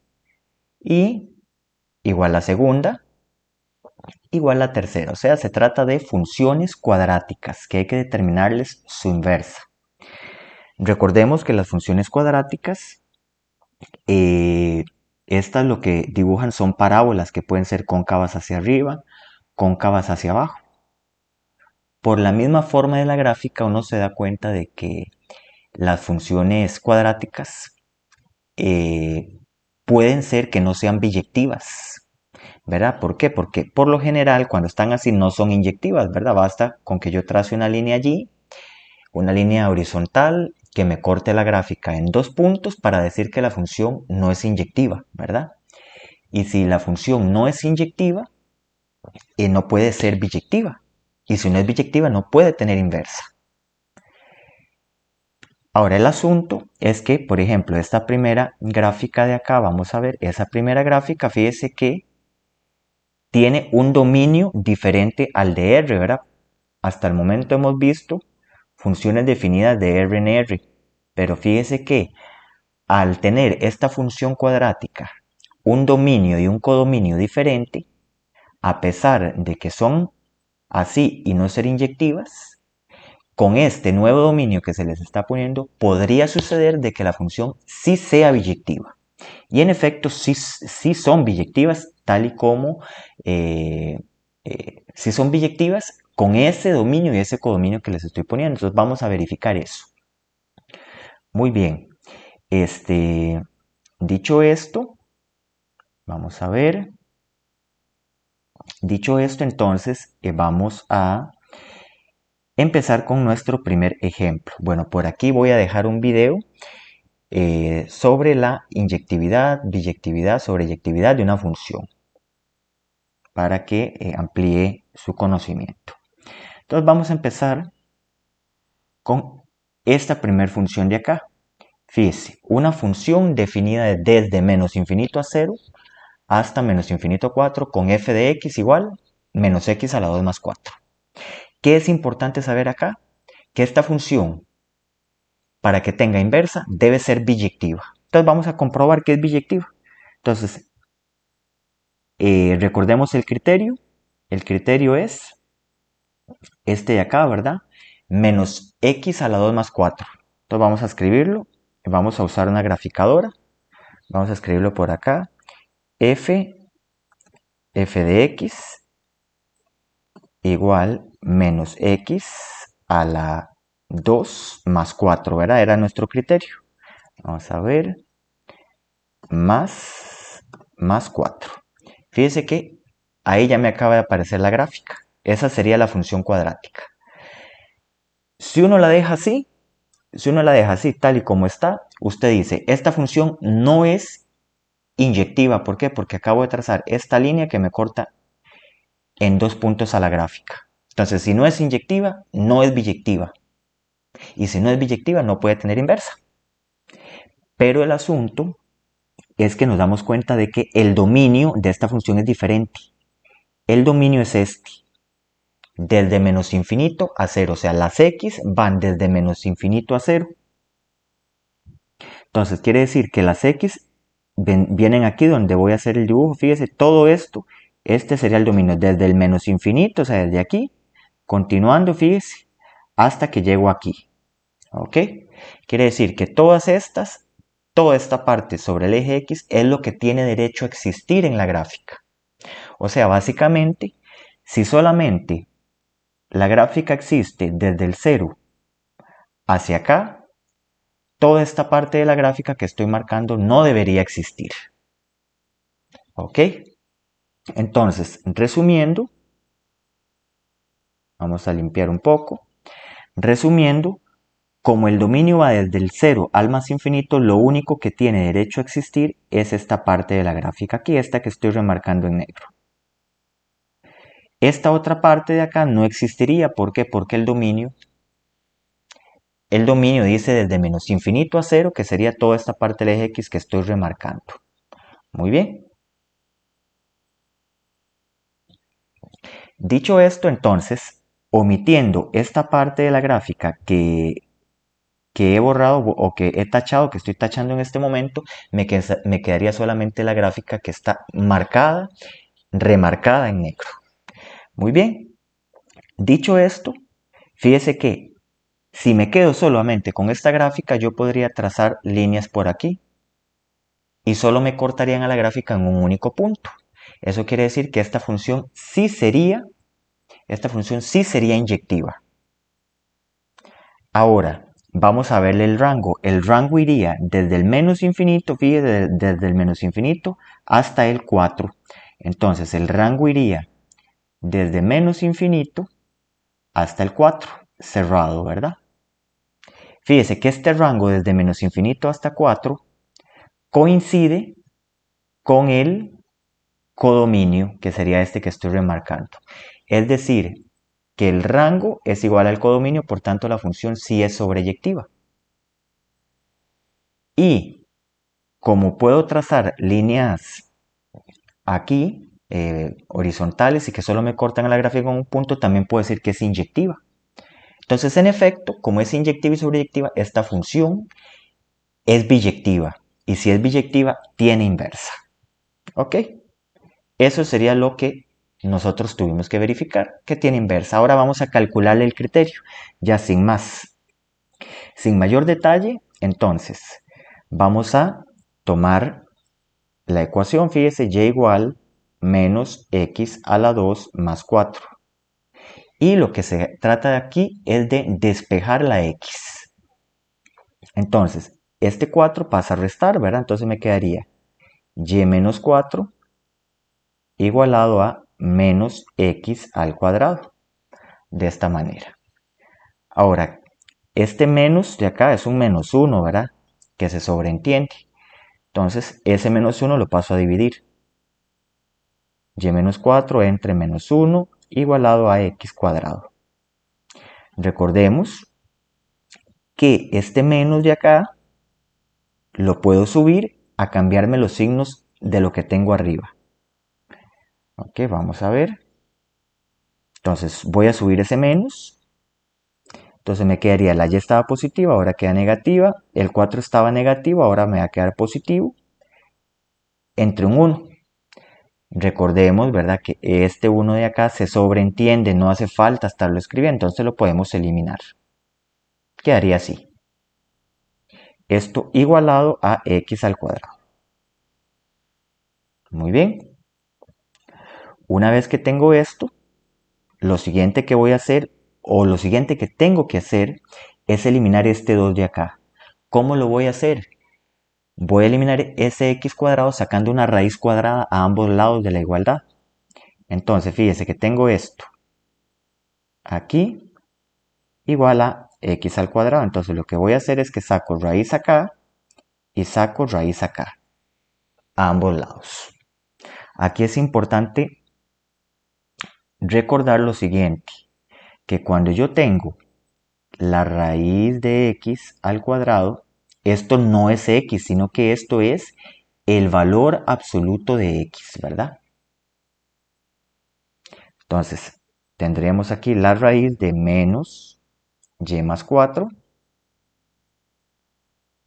Y igual la segunda, igual la tercera. O sea, se trata de funciones cuadráticas, que hay que determinarles su inversa. Recordemos que las funciones cuadráticas, estas lo que dibujan son parábolas que pueden ser cóncavas hacia arriba, cóncavas hacia abajo. Por la misma forma de la gráfica uno se da cuenta de que las funciones cuadráticas pueden ser que no sean biyectivas, ¿verdad? ¿Por qué? Porque por lo general cuando están así no son inyectivas, ¿verdad? Basta con que yo trace una línea allí, una línea horizontal que me corte la gráfica en 2 puntos para decir que la función no es inyectiva, ¿verdad? Y si la función no es inyectiva, no puede ser biyectiva. Y si no es biyectiva, no puede tener inversa. Ahora el asunto es que, por ejemplo, esta primera gráfica de acá, vamos a ver, esa primera gráfica, fíjese que tiene un dominio diferente al de R, ¿verdad? Hasta el momento hemos visto funciones definidas de R en R, pero fíjese que al tener esta función cuadrática un dominio y un codominio diferente, a pesar de que son así y no ser inyectivas, con este nuevo dominio que se les está poniendo, podría suceder de que la función sí sea biyectiva. Y en efecto, sí son biyectivas, tal y como sí son biyectivas con ese dominio y ese codominio que les estoy poniendo. Entonces vamos a verificar eso. Muy bien. Dicho esto, vamos a ver. Dicho esto, entonces vamos a empezar con nuestro primer ejemplo. Bueno, por aquí voy a dejar un video sobre la inyectividad, biyectividad, sobreyectividad de una función para que amplíe su conocimiento. Entonces vamos a empezar con esta primera función de acá. Fíjese, una función definida desde menos infinito a 0 hasta menos infinito a 4 con f de x igual menos x a la 2 más 4. ¿Qué es importante saber acá? Que esta función, para que tenga inversa, debe ser biyectiva. Entonces vamos a comprobar que es biyectiva. Entonces, recordemos el criterio. El criterio es este de acá, ¿verdad? Menos x a la 2 más 4. Entonces vamos a escribirlo. Vamos a usar una graficadora. Vamos a escribirlo por acá. f de x igual menos x a la 2 más 4, ¿verdad? Era nuestro criterio. Vamos a ver. Más 4. Fíjese que ahí ya me acaba de aparecer la gráfica. Esa sería la función cuadrática. Si uno la deja así, tal y como está, usted dice, esta función no es inyectiva. ¿Por qué? Porque acabo de trazar esta línea que me corta en 2 puntos a la gráfica. Entonces, si no es inyectiva, no es biyectiva. Y si no es biyectiva, no puede tener inversa. Pero el asunto es que nos damos cuenta de que el dominio de esta función es diferente. El dominio es este, desde menos infinito a 0, o sea, las x van desde menos infinito a 0. Entonces quiere decir que las x vienen aquí donde voy a hacer el dibujo. Fíjese, todo esto, este sería el dominio desde el menos infinito, o sea, desde aquí, continuando, fíjese, hasta que llego aquí. ¿Ok? Quiere decir que toda esta parte sobre el eje x es lo que tiene derecho a existir en la gráfica. O sea, básicamente, si solamente la gráfica existe desde el 0 hacia acá, toda esta parte de la gráfica que estoy marcando no debería existir. ¿Ok? Entonces, resumiendo, vamos a limpiar un poco. Resumiendo, como el dominio va desde el 0 al más infinito, lo único que tiene derecho a existir es esta parte de la gráfica aquí, esta que estoy remarcando en negro. Esta otra parte de acá no existiría. ¿Por qué? Porque el dominio dice desde menos infinito a 0, que sería toda esta parte del eje x que estoy remarcando. Muy bien. Dicho esto, entonces, omitiendo esta parte de la gráfica que he borrado o que he tachado, que estoy tachando en este momento, me quedaría solamente la gráfica que está marcada, remarcada en negro. Muy bien. Dicho esto, fíjese que si me quedo solamente con esta gráfica, yo podría trazar líneas por aquí y solo me cortarían a la gráfica en un único punto. Eso quiere decir que esta función sí sería inyectiva. Ahora, vamos a verle el rango. El rango iría desde el menos infinito, fíjese, desde el menos infinito hasta el 4. Entonces el rango iría desde menos infinito hasta el 4, cerrado, ¿verdad? Fíjese que este rango desde menos infinito hasta 4 coincide con el codominio, que sería este que estoy remarcando. Es decir, que el rango es igual al codominio, por tanto la función sí es sobreyectiva. Y como puedo trazar líneas aquí, horizontales y que solo me cortan la gráfica en un punto, también puedo decir que es inyectiva. Entonces, en efecto, como es inyectiva y sobreyectiva, esta función es biyectiva. Y si es biyectiva, tiene inversa. ¿Ok? Eso sería lo que nosotros tuvimos que verificar, que tiene inversa. Ahora vamos a calcularle el criterio, ya sin más. Sin mayor detalle, entonces, vamos a tomar la ecuación, fíjese, y igual menos x a la 2 más 4. Y lo que se trata de aquí es de despejar la x. Entonces, este 4 pasa a restar, ¿verdad? Entonces me quedaría y menos 4 igualado a menos x al cuadrado. De esta manera. Ahora, este menos de acá es un menos 1, ¿verdad? Que se sobreentiende. Entonces, ese menos 1 lo paso a dividir. Y menos 4 entre menos 1 igualado a x cuadrado. Recordemos que este menos de acá lo puedo subir a cambiarme los signos de lo que tengo arriba. Ok, vamos a ver. Entonces voy a subir ese menos. Entonces me quedaría, la y estaba positiva, ahora queda negativa. El 4 estaba negativo, ahora me va a quedar positivo. Entre un 1. Recordemos, ¿verdad? Que este 1 de acá se sobreentiende, no hace falta estarlo escribiendo, entonces lo podemos eliminar. Quedaría así. Esto igualado a x al cuadrado. Muy bien. Una vez que tengo esto, lo siguiente que voy a hacer, o lo siguiente que tengo que hacer, es eliminar este 2 de acá. ¿Cómo lo voy a hacer? Voy a eliminar ese x cuadrado sacando una raíz cuadrada a ambos lados de la igualdad. Entonces, fíjese que tengo esto aquí igual a x al cuadrado. Entonces, lo que voy a hacer es que saco raíz acá y saco raíz acá, a ambos lados. Aquí es importante recordar lo siguiente, que cuando yo tengo la raíz de x al cuadrado, esto no es x, sino que esto es el valor absoluto de x, ¿verdad? Entonces, tendríamos aquí la raíz de menos y más 4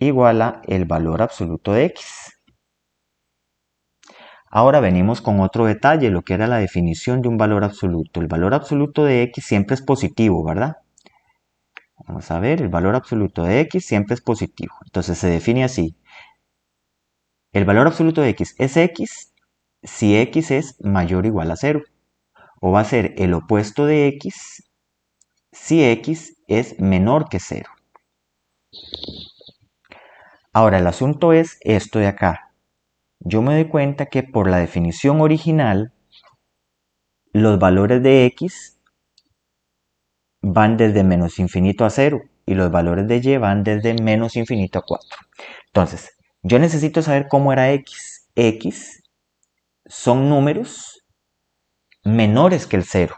igual a el valor absoluto de x. Ahora venimos con otro detalle, lo que era la definición de un valor absoluto. El valor absoluto de x siempre es positivo, ¿verdad? Vamos a ver, el valor absoluto de x siempre es positivo. Entonces se define así. El valor absoluto de x es x si x es mayor o igual a 0. O va a ser el opuesto de x si x es menor que 0. Ahora el asunto es esto de acá. Yo me doy cuenta que por la definición original, los valores de x van desde menos infinito a 0 y los valores de y van desde menos infinito a 4. Entonces, yo necesito saber cómo era x. X son números menores que el 0.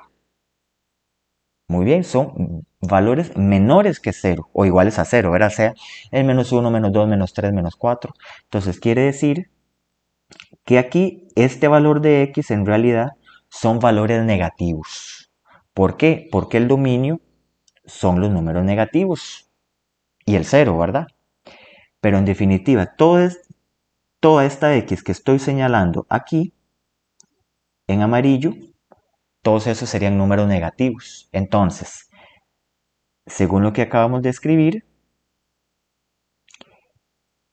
Muy bien, son valores menores que 0 o iguales a 0, ¿verdad? Sea el menos 1, menos 2, menos 3, menos 4. Entonces quiere decir que aquí este valor de x en realidad son valores negativos. ¿Por qué? Porque el dominio son los números negativos y el 0, ¿verdad? Pero en definitiva, toda esta x que estoy señalando aquí en amarillo, todos esos serían números negativos. Entonces, según lo que acabamos de escribir,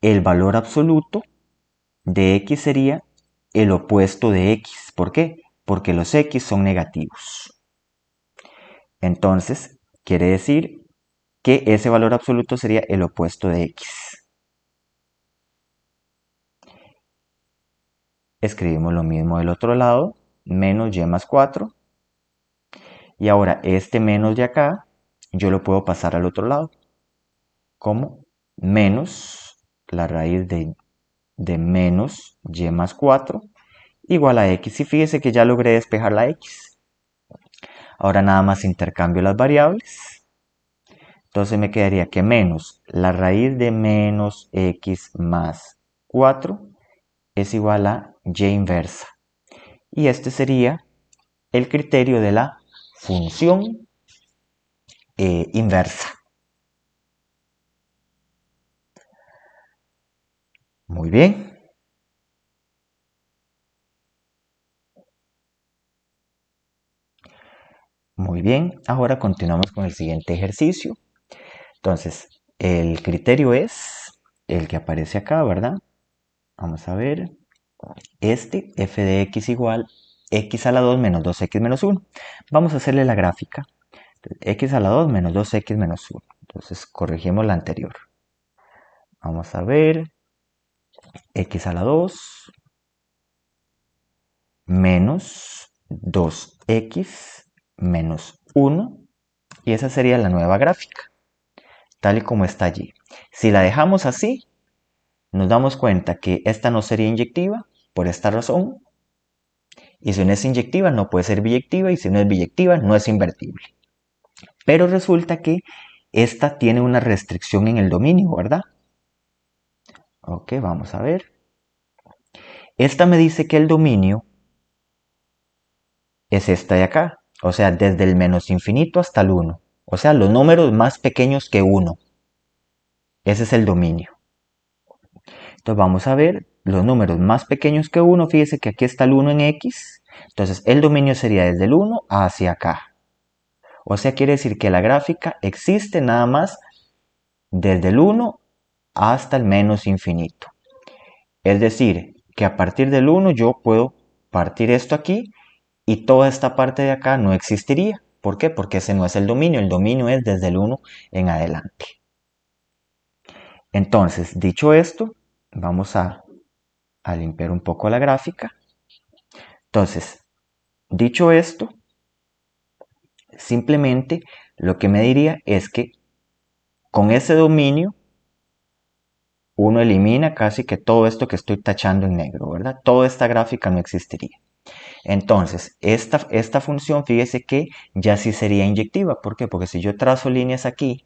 el valor absoluto de x sería el opuesto de x. ¿Por qué? Porque los x son negativos. Entonces, quiere decir que ese valor absoluto sería el opuesto de x. Escribimos lo mismo del otro lado, menos y más 4. Y ahora este menos de acá, yo lo puedo pasar al otro lado, como menos la raíz de menos y más 4 igual a x. Y fíjese que ya logré despejar la x. Ahora nada más intercambio las variables. Entonces me quedaría que menos la raíz de menos x más 4 es igual a y inversa. Y este sería el criterio de la función inversa. Muy bien. Muy bien, ahora continuamos con el siguiente ejercicio. Entonces, el criterio es el que aparece acá, ¿verdad? Vamos a ver. Este f de x igual x a la 2 menos 2x menos 1. Vamos a hacerle la gráfica. X a la 2 menos 2x menos 1. Entonces, corregimos la anterior. Vamos a ver. X a la 2 menos 2x menos 1. Y esa sería la nueva gráfica, tal y como está allí. Si la dejamos así, nos damos cuenta que esta no sería inyectiva por esta razón. Y si no es inyectiva, no puede ser biyectiva. Y si no es biyectiva, no es invertible. Pero resulta que esta tiene una restricción en el dominio, ¿verdad? Ok, vamos a ver. Esta me dice que el dominio es esta de acá. O sea, desde el menos infinito hasta el 1. O sea, los números más pequeños que 1. Ese es el dominio. Entonces vamos a ver los números más pequeños que 1. Fíjese que aquí está el 1 en x. Entonces el dominio sería desde el 1 hacia acá. O sea, quiere decir que la gráfica existe nada más desde el 1 hasta el menos infinito. Es decir, que a partir del 1 yo puedo partir esto aquí y toda esta parte de acá no existiría. ¿Por qué? Porque ese no es el dominio es desde el 1 en adelante. Entonces, dicho esto, vamos a limpiar un poco la gráfica. Entonces, dicho esto, simplemente lo que me diría es que con ese dominio uno elimina casi que todo esto que estoy tachando en negro, ¿verdad? Toda esta gráfica no existiría. Entonces, esta función, fíjese que ya sí sería inyectiva. ¿Por qué? Porque si yo trazo líneas aquí,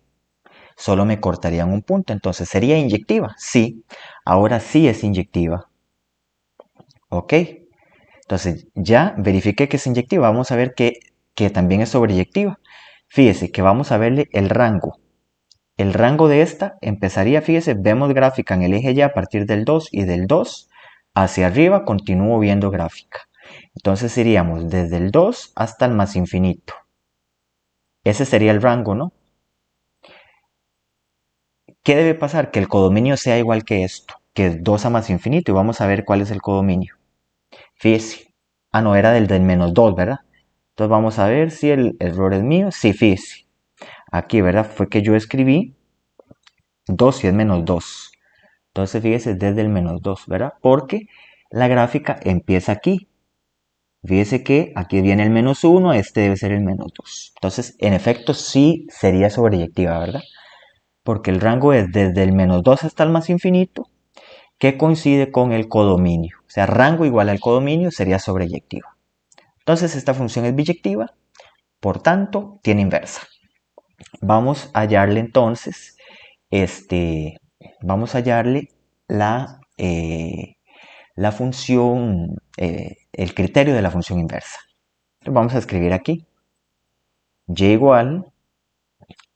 solo me cortarían un punto. Entonces, ¿sería inyectiva? Sí. Ahora sí es inyectiva. ¿Ok? Entonces, ya verifiqué que es inyectiva. Vamos a ver que también es sobreyectiva. Fíjese que vamos a verle el rango. El rango de esta empezaría, fíjese, vemos gráfica en el eje Y a partir del 2 y del 2 hacia arriba continúo viendo gráfica. Entonces iríamos desde el 2 hasta el más infinito. Ese sería el rango, ¿no? ¿Qué debe pasar? Que el codominio sea igual que esto, que es 2 a más infinito. Y vamos a ver cuál es el codominio. Fíjese. Ah, no, era del menos 2, ¿verdad? Entonces vamos a ver si el error es mío. Sí, fíjese. Aquí, ¿verdad? Fue que yo escribí 2 y es menos 2. Entonces fíjese desde el menos 2, ¿verdad? Porque la gráfica empieza aquí. Fíjese que aquí viene el menos 1, este debe ser el menos 2. Entonces, en efecto, sí sería sobreyectiva, ¿verdad? Porque el rango es desde el menos 2 hasta el más infinito, que coincide con el codominio. O sea, rango igual al codominio sería sobreyectiva. Entonces, esta función es biyectiva, por tanto, tiene inversa. Vamos a hallarle entonces, vamos a hallarle la función, el criterio de la función inversa. Vamos a escribir aquí y igual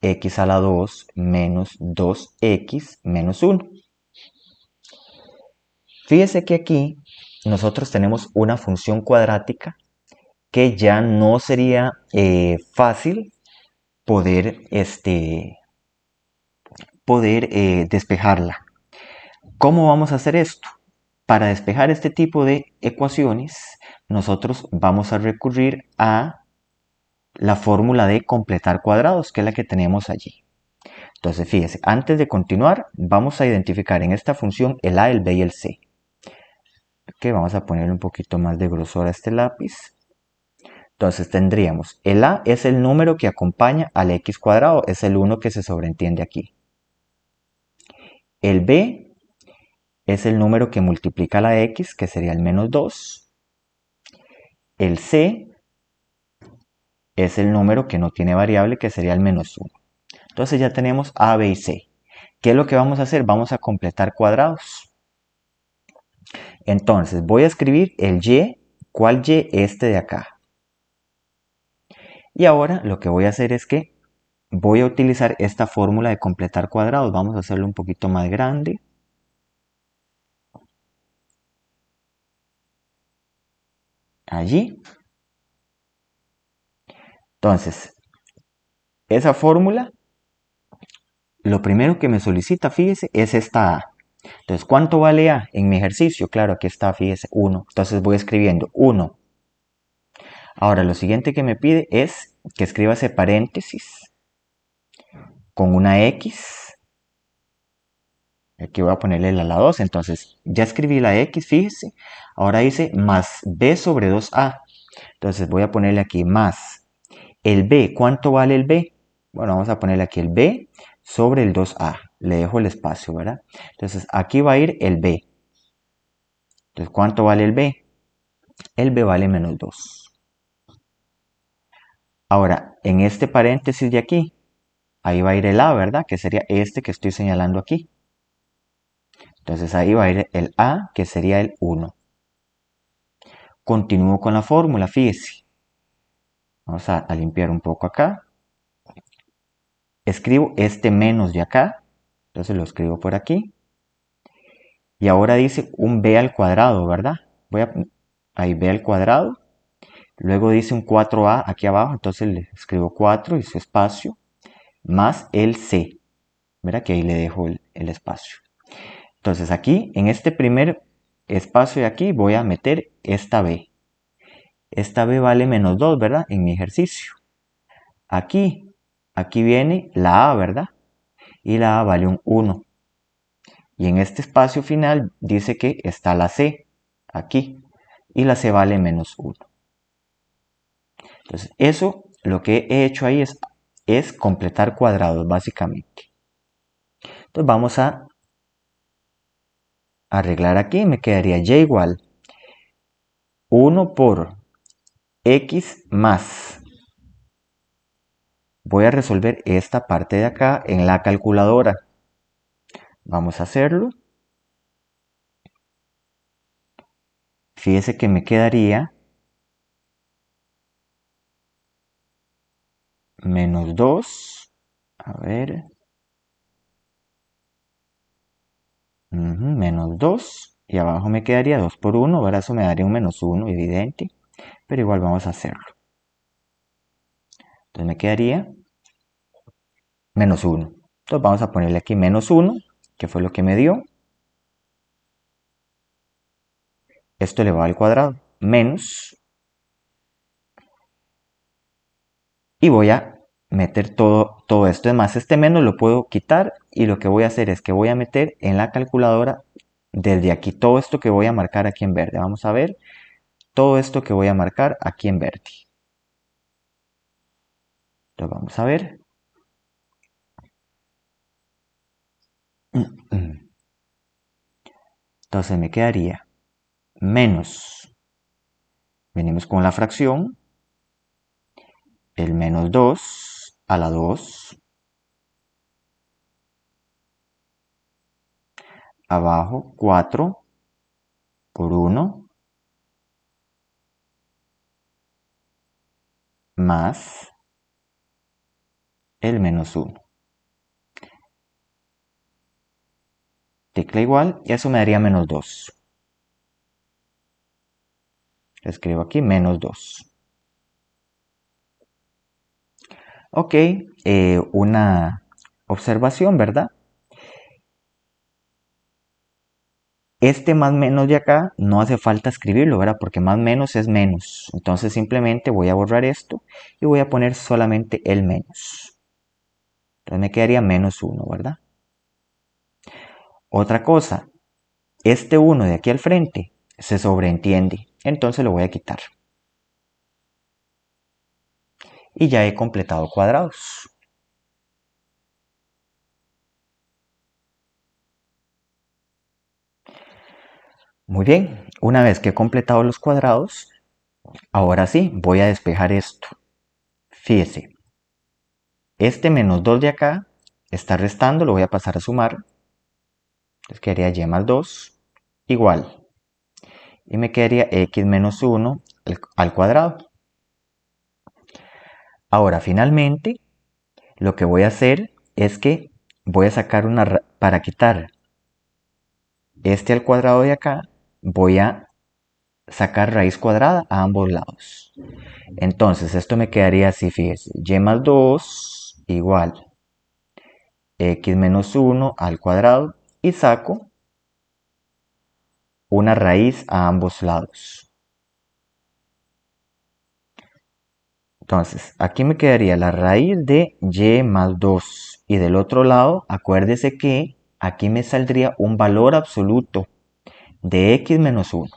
x a la 2 menos 2x menos 1. Fíjese que aquí nosotros tenemos una función cuadrática que ya no sería fácil poder, despejarla. ¿Cómo vamos a hacer esto? Para despejar este tipo de ecuaciones, nosotros vamos a recurrir a la fórmula de completar cuadrados, que es la que tenemos allí. Entonces, fíjese, antes de continuar, vamos a identificar en esta función el A, el B y el C. Ok, vamos a ponerle un poquito más de grosor a este lápiz. Entonces tendríamos, el A es el número que acompaña al X cuadrado, es el 1 que se sobreentiende aquí. El B es el número que multiplica la X, que sería el menos 2. El C es el número que no tiene variable, que sería el menos 1. Entonces ya tenemos A, B y C. ¿Qué es lo que vamos a hacer? Vamos a completar cuadrados. Entonces voy a escribir el Y. ¿Cuál Y? Este de acá. Y ahora lo que voy a hacer es que voy a utilizar esta fórmula de completar cuadrados. Vamos a hacerlo un poquito más grande. Allí. Entonces, esa fórmula, lo primero que me solicita, fíjese, es esta A. Entonces, ¿cuánto vale A en mi ejercicio? Claro, aquí está, fíjese, 1. Entonces voy escribiendo 1. Ahora, lo siguiente que me pide es que escriba ese paréntesis con una X. Aquí voy a ponerle la 2. Entonces, ya escribí la X, fíjese. Ahora dice más B sobre 2A. Entonces, voy a ponerle aquí más. El B, ¿cuánto vale el B? Bueno, vamos a ponerle aquí el B sobre el 2A. Le dejo el espacio, ¿verdad? Entonces, aquí va a ir el B. Entonces, ¿cuánto vale el B? El B vale menos 2. Ahora, en este paréntesis de aquí, ahí va a ir el A, ¿verdad? Que sería este que estoy señalando aquí. Entonces, ahí va a ir el A, que sería el 1. Continúo con la fórmula, fíjese. Vamos a limpiar un poco acá. Escribo este menos de acá. Entonces lo escribo por aquí. Y ahora dice un b al cuadrado, ¿verdad? Ahí b al cuadrado. Luego dice un 4a aquí abajo. Entonces le escribo 4 y su espacio. Más el c. ¿Verdad? Que ahí le dejo el espacio. Entonces aquí, en este primer espacio de aquí, voy a meter esta b. Esta b vale menos 2, ¿verdad? En mi ejercicio. Aquí viene la a, ¿verdad? Y la a vale un 1. Y en este espacio final dice que está la C, aquí. Y la C vale menos 1. Entonces, eso lo que he hecho ahí es completar cuadrados, básicamente. Entonces, vamos a arreglar aquí. Me quedaría Y igual 1 por X más. Voy a resolver esta parte de acá en la calculadora. Vamos a hacerlo. Fíjese que me quedaría menos 2. A ver. Menos 2. Y abajo me quedaría 2 por 1. Ahora eso me daría un menos 1, evidente. Pero igual vamos a hacerlo. Entonces me quedaría menos 1. Entonces vamos a ponerle aquí menos 1, que fue lo que me dio. Esto elevado al cuadrado. Menos. Y voy a meter todo esto. Además, este menos lo puedo quitar. Y lo que voy a hacer es que voy a meter en la calculadora desde aquí todo esto que voy a marcar aquí en verde. Vamos a ver todo esto que voy a marcar aquí en verde. Entonces vamos a ver. Entonces me quedaría menos, venimos con la fracción, el menos 2 a la 2, abajo 4 por 1, más el menos 1. Tecla igual y eso me daría menos 2. Escribo aquí menos 2. Ok, una observación, ¿verdad? Este más menos de acá no hace falta escribirlo, ¿verdad? Porque más menos es menos. Entonces simplemente voy a borrar esto y voy a poner solamente el menos. Entonces me quedaría menos 1, ¿verdad? Otra cosa, este 1 de aquí al frente se sobreentiende, entonces lo voy a quitar. Y ya he completado cuadrados. Muy bien, una vez que he completado los cuadrados, ahora sí, voy a despejar esto. Fíjese, este menos 2 de acá está restando, lo voy a pasar a sumar. Entonces quedaría y más 2 igual. Y me quedaría x menos 1 al cuadrado. Ahora, finalmente, lo que voy a hacer es que voy a sacar para quitar este al cuadrado de acá, voy a sacar raíz cuadrada a ambos lados. Entonces, esto me quedaría así, fíjese, y más 2 igual x menos 1 al cuadrado y saco una raíz a ambos lados. Entonces, aquí me quedaría la raíz de y más 2. Y del otro lado, acuérdese que aquí me saldría un valor absoluto de x menos 1.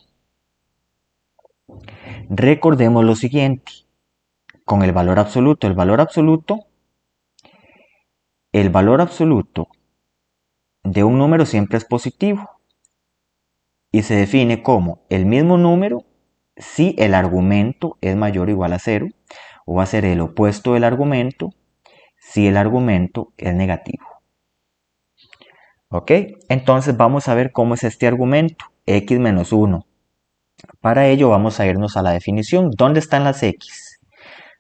Recordemos lo siguiente, con el valor absoluto. El valor absoluto de un número siempre es positivo. Y se define como el mismo número si el argumento es mayor o igual a 0. O va a ser el opuesto del argumento si el argumento es negativo. ¿Ok? Entonces vamos a ver cómo es este argumento, x menos 1. Para ello vamos a irnos a la definición. ¿Dónde están las x?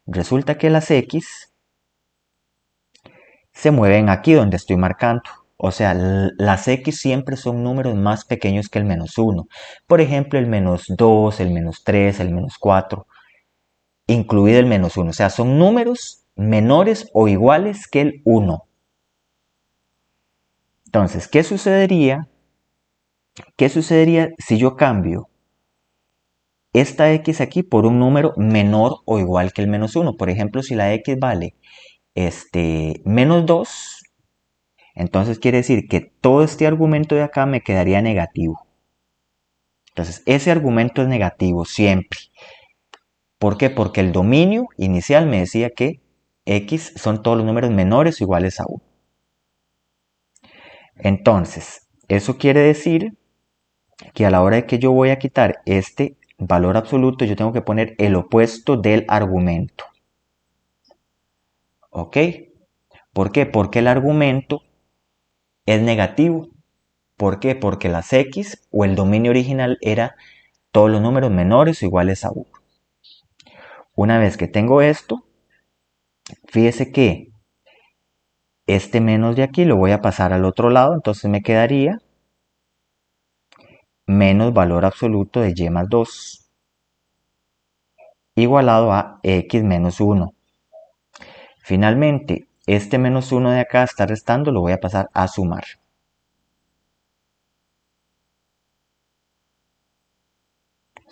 Resulta que las x se mueven aquí donde estoy marcando. O sea, las x siempre son números más pequeños que el menos 1. Por ejemplo, el menos 2, el menos 3, el menos 4, incluido el menos 1. O sea, son números menores o iguales que el 1. Entonces, ¿qué sucedería? ¿Qué sucedería si yo cambio esta x aquí por un número menor o igual que el menos 1? Por ejemplo, si la x vale menos 2, entonces quiere decir que todo este argumento de acá me quedaría negativo. Entonces, ese argumento es negativo siempre. ¿Por qué? Porque el dominio inicial me decía que x son todos los números menores o iguales a 1. Entonces, eso quiere decir que a la hora de que yo voy a quitar este valor absoluto, yo tengo que poner el opuesto del argumento. ¿Ok? ¿Por qué? Porque el argumento es negativo. ¿Por qué? Porque las x o el dominio original era todos los números menores o iguales a 1. Una vez que tengo esto, fíjese que este menos de aquí lo voy a pasar al otro lado, entonces me quedaría menos valor absoluto de y más 2 igualado a x menos 1. Finalmente, este menos 1 de acá está restando, lo voy a pasar a sumar.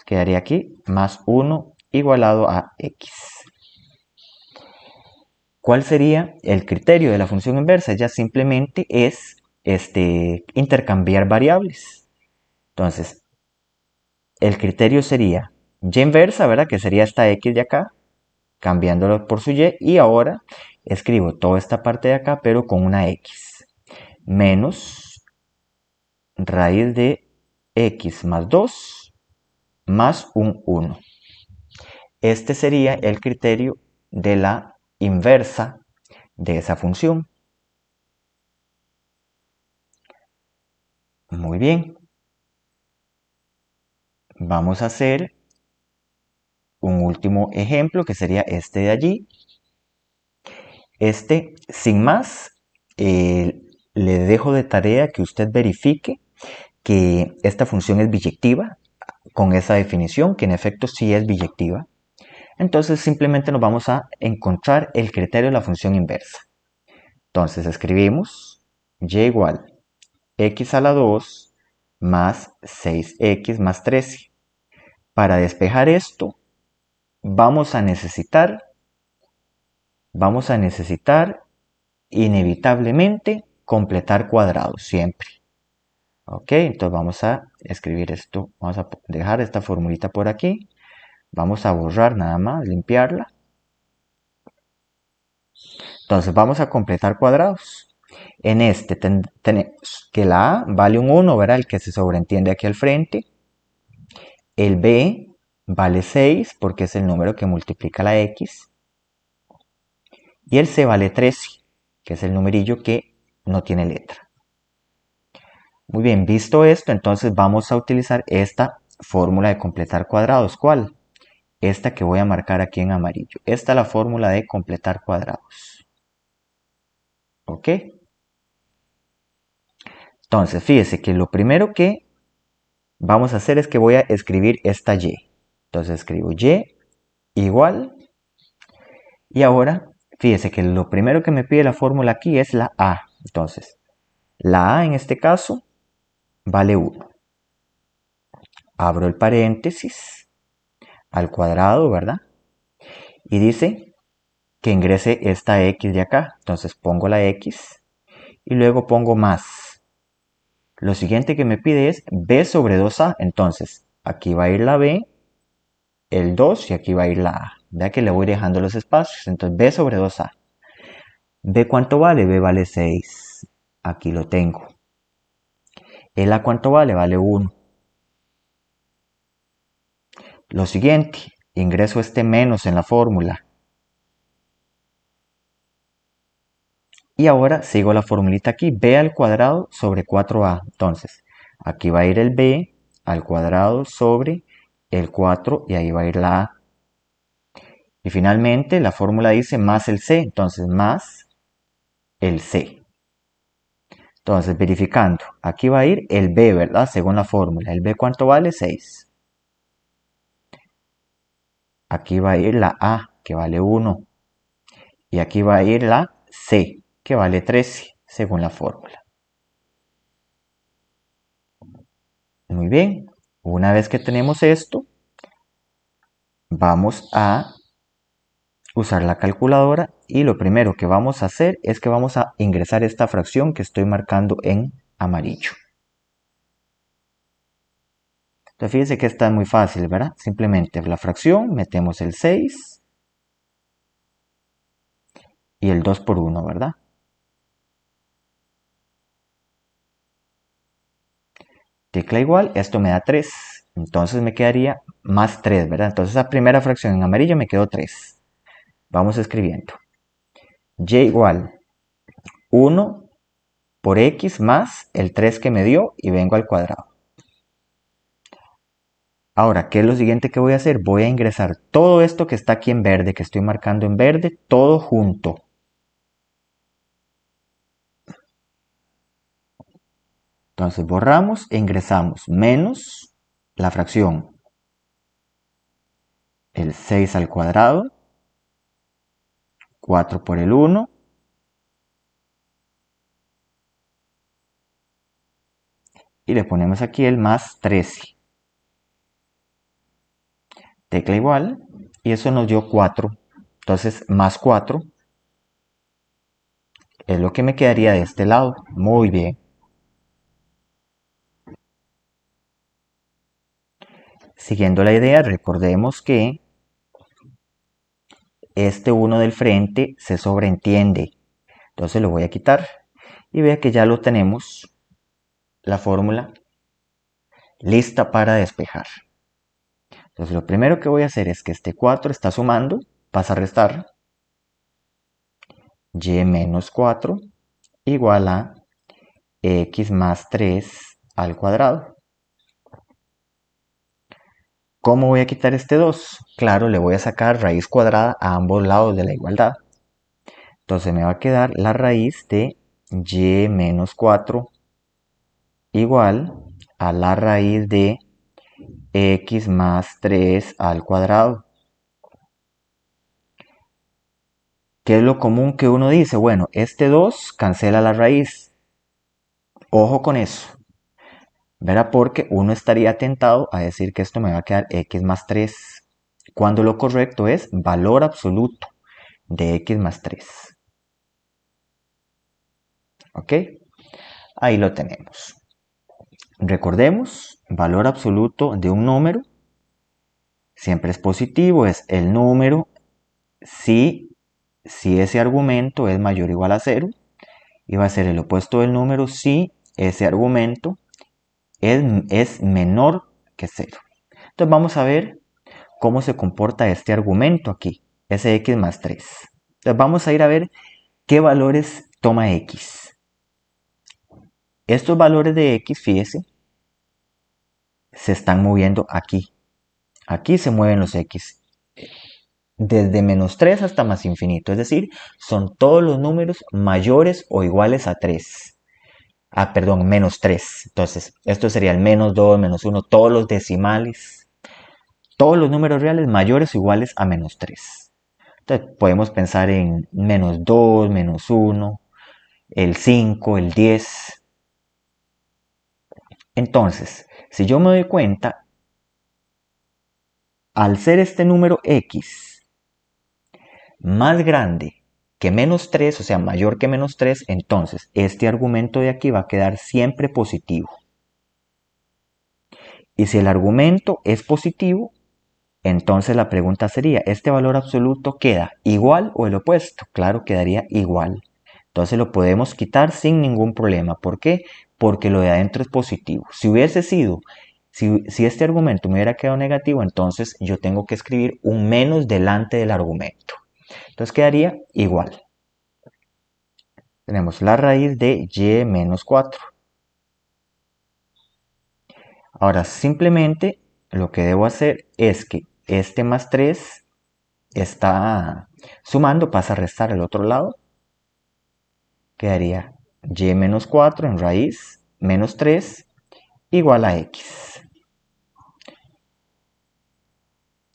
Quedaría aquí más 1 igualado a x. ¿Cuál sería el criterio de la función inversa? Ya simplemente es intercambiar variables. Entonces, el criterio sería y inversa, ¿verdad? Que sería esta x de acá, cambiándolo por su y. Y ahora escribo toda esta parte de acá, pero con una x. Menos raíz de x más 2 más un 1. Este sería el criterio de la inversa de esa función. Muy bien. Vamos a hacer un último ejemplo que sería este de allí. Sin más, le dejo de tarea que usted verifique que esta función es biyectiva con esa definición, que en efecto sí es biyectiva. Entonces simplemente nos vamos a encontrar el criterio de la función inversa. Entonces escribimos y igual x a la 2 más 6x más 13. Para despejar esto, vamos a necesitar inevitablemente completar cuadrados siempre. Ok, entonces vamos a escribir esto, vamos a dejar esta formulita por aquí, vamos a borrar nada más, limpiarla. Entonces vamos a completar cuadrados. En este tenemos que la A vale un 1, ¿verdad? El que se sobreentiende aquí al frente. El B vale 6 porque es el número que multiplica la X. Y el C vale 13, que es el numerillo que no tiene letra. Muy bien, visto esto, entonces vamos a utilizar esta fórmula de completar cuadrados. ¿Cuál? Esta que voy a marcar aquí en amarillo. Esta es la fórmula de completar cuadrados. ¿Ok? Entonces, fíjese que lo primero que vamos a hacer es que voy a escribir esta Y. Entonces escribo Y igual. Y ahora, fíjese que lo primero que me pide la fórmula aquí es la A. Entonces, la A en este caso vale 1. Abro el paréntesis al cuadrado, ¿verdad? Y dice que ingrese esta X de acá. Entonces pongo la X y luego pongo más. Lo siguiente que me pide es B sobre 2A. Entonces, aquí va a ir la B, el 2 y aquí va a ir la A. Vea que le voy dejando los espacios. Entonces, B sobre 2A. ¿B cuánto vale? B vale 6. Aquí lo tengo. ¿El A cuánto vale? Vale 1. Lo siguiente, ingreso este menos en la fórmula. Y ahora sigo la formulita aquí, b al cuadrado sobre 4a. Entonces, aquí va a ir el b al cuadrado sobre el 4 y ahí va a ir la a. Y finalmente la fórmula dice más el c, entonces más el c. Entonces, verificando, aquí va a ir el b, ¿verdad? Según la fórmula. ¿El b cuánto vale? 6. Aquí va a ir la a, que vale 1. Y aquí va a ir la c, que vale 13, según la fórmula. Muy bien, una vez que tenemos esto, vamos a usar la calculadora y lo primero que vamos a hacer es que vamos a ingresar esta fracción que estoy marcando en amarillo. Entonces fíjense que esta es muy fácil, ¿verdad? Simplemente la fracción, metemos el 6 y el 2 por 1, ¿verdad? Tecla igual, esto me da 3. Entonces me quedaría más 3, ¿verdad? Entonces esa primera fracción en amarillo me quedó 3. Vamos escribiendo. Y igual 1 por x más el 3 que me dio y vengo al cuadrado. Ahora, ¿qué es lo siguiente que voy a hacer? Voy a ingresar todo esto que está aquí en verde, que estoy marcando en verde, todo junto. Entonces borramos e ingresamos menos la fracción, el 6 al cuadrado, 4 por el 1, y le ponemos aquí el más 13. Tecla igual, y eso nos dio 4. Entonces, más 4 es lo que me quedaría de este lado. Muy bien. Siguiendo la idea, recordemos que este 1 del frente se sobreentiende. Entonces lo voy a quitar y vea que ya lo tenemos, la fórmula lista para despejar. Entonces lo primero que voy a hacer es que este 4 está sumando, pasa a restar, y menos 4 igual a x más 3 al cuadrado. ¿Cómo voy a quitar este 2? Claro, le voy a sacar raíz cuadrada a ambos lados de la igualdad. Entonces me va a quedar la raíz de y menos 4 igual a la raíz de x más 3 al cuadrado. ¿Qué es lo común que uno dice? Bueno, este 2 cancela la raíz. Ojo con eso. ¿Verdad? Porque uno estaría tentado a decir que esto me va a quedar x más 3, cuando lo correcto es valor absoluto de x más 3. ¿Ok? Ahí lo tenemos. Recordemos, valor absoluto de un número siempre es positivo, es el número si ese argumento es mayor o igual a 0, y va a ser el opuesto del número si ese argumento es menor que 0. Entonces vamos a ver cómo se comporta este argumento aquí, ese x más 3. Entonces vamos a ir a ver qué valores toma x. Estos valores de x, fíjese, se están moviendo aquí. Aquí se mueven los x desde menos 3 hasta más infinito, es decir, son todos los números mayores o iguales a 3. Perdón, menos 3. Entonces, esto sería el menos 2, menos 1, todos los decimales, todos los números reales mayores o iguales a menos 3. Entonces, podemos pensar en menos 2, menos 1, el 5, el 10. Entonces, si yo me doy cuenta, al ser este número x más grande que menos 3, o sea, mayor que menos 3, entonces este argumento de aquí va a quedar siempre positivo. Y si el argumento es positivo, entonces la pregunta sería, ¿este valor absoluto queda igual o el opuesto? Claro, quedaría igual. Entonces lo podemos quitar sin ningún problema. ¿Por qué? Porque lo de adentro es positivo. Si hubiese sido, si este argumento me hubiera quedado negativo, entonces yo tengo que escribir un menos delante del argumento. Entonces quedaría igual. Tenemos la raíz de y menos 4. Ahora simplemente lo que debo hacer es que este más 3 está sumando, pasa a restar al otro lado. Quedaría y menos 4 en raíz menos 3 igual a x.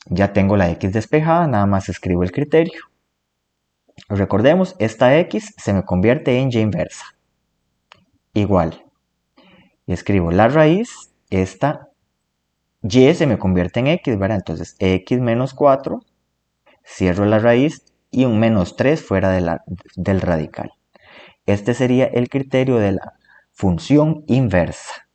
Ya tengo la x despejada, nada más escribo el criterio. Recordemos, esta x se me convierte en y inversa. Igual. Y escribo la raíz, esta y se me convierte en x, ¿verdad? Entonces x menos 4, cierro la raíz y un menos 3 fuera del radical. Este sería el criterio de la función inversa.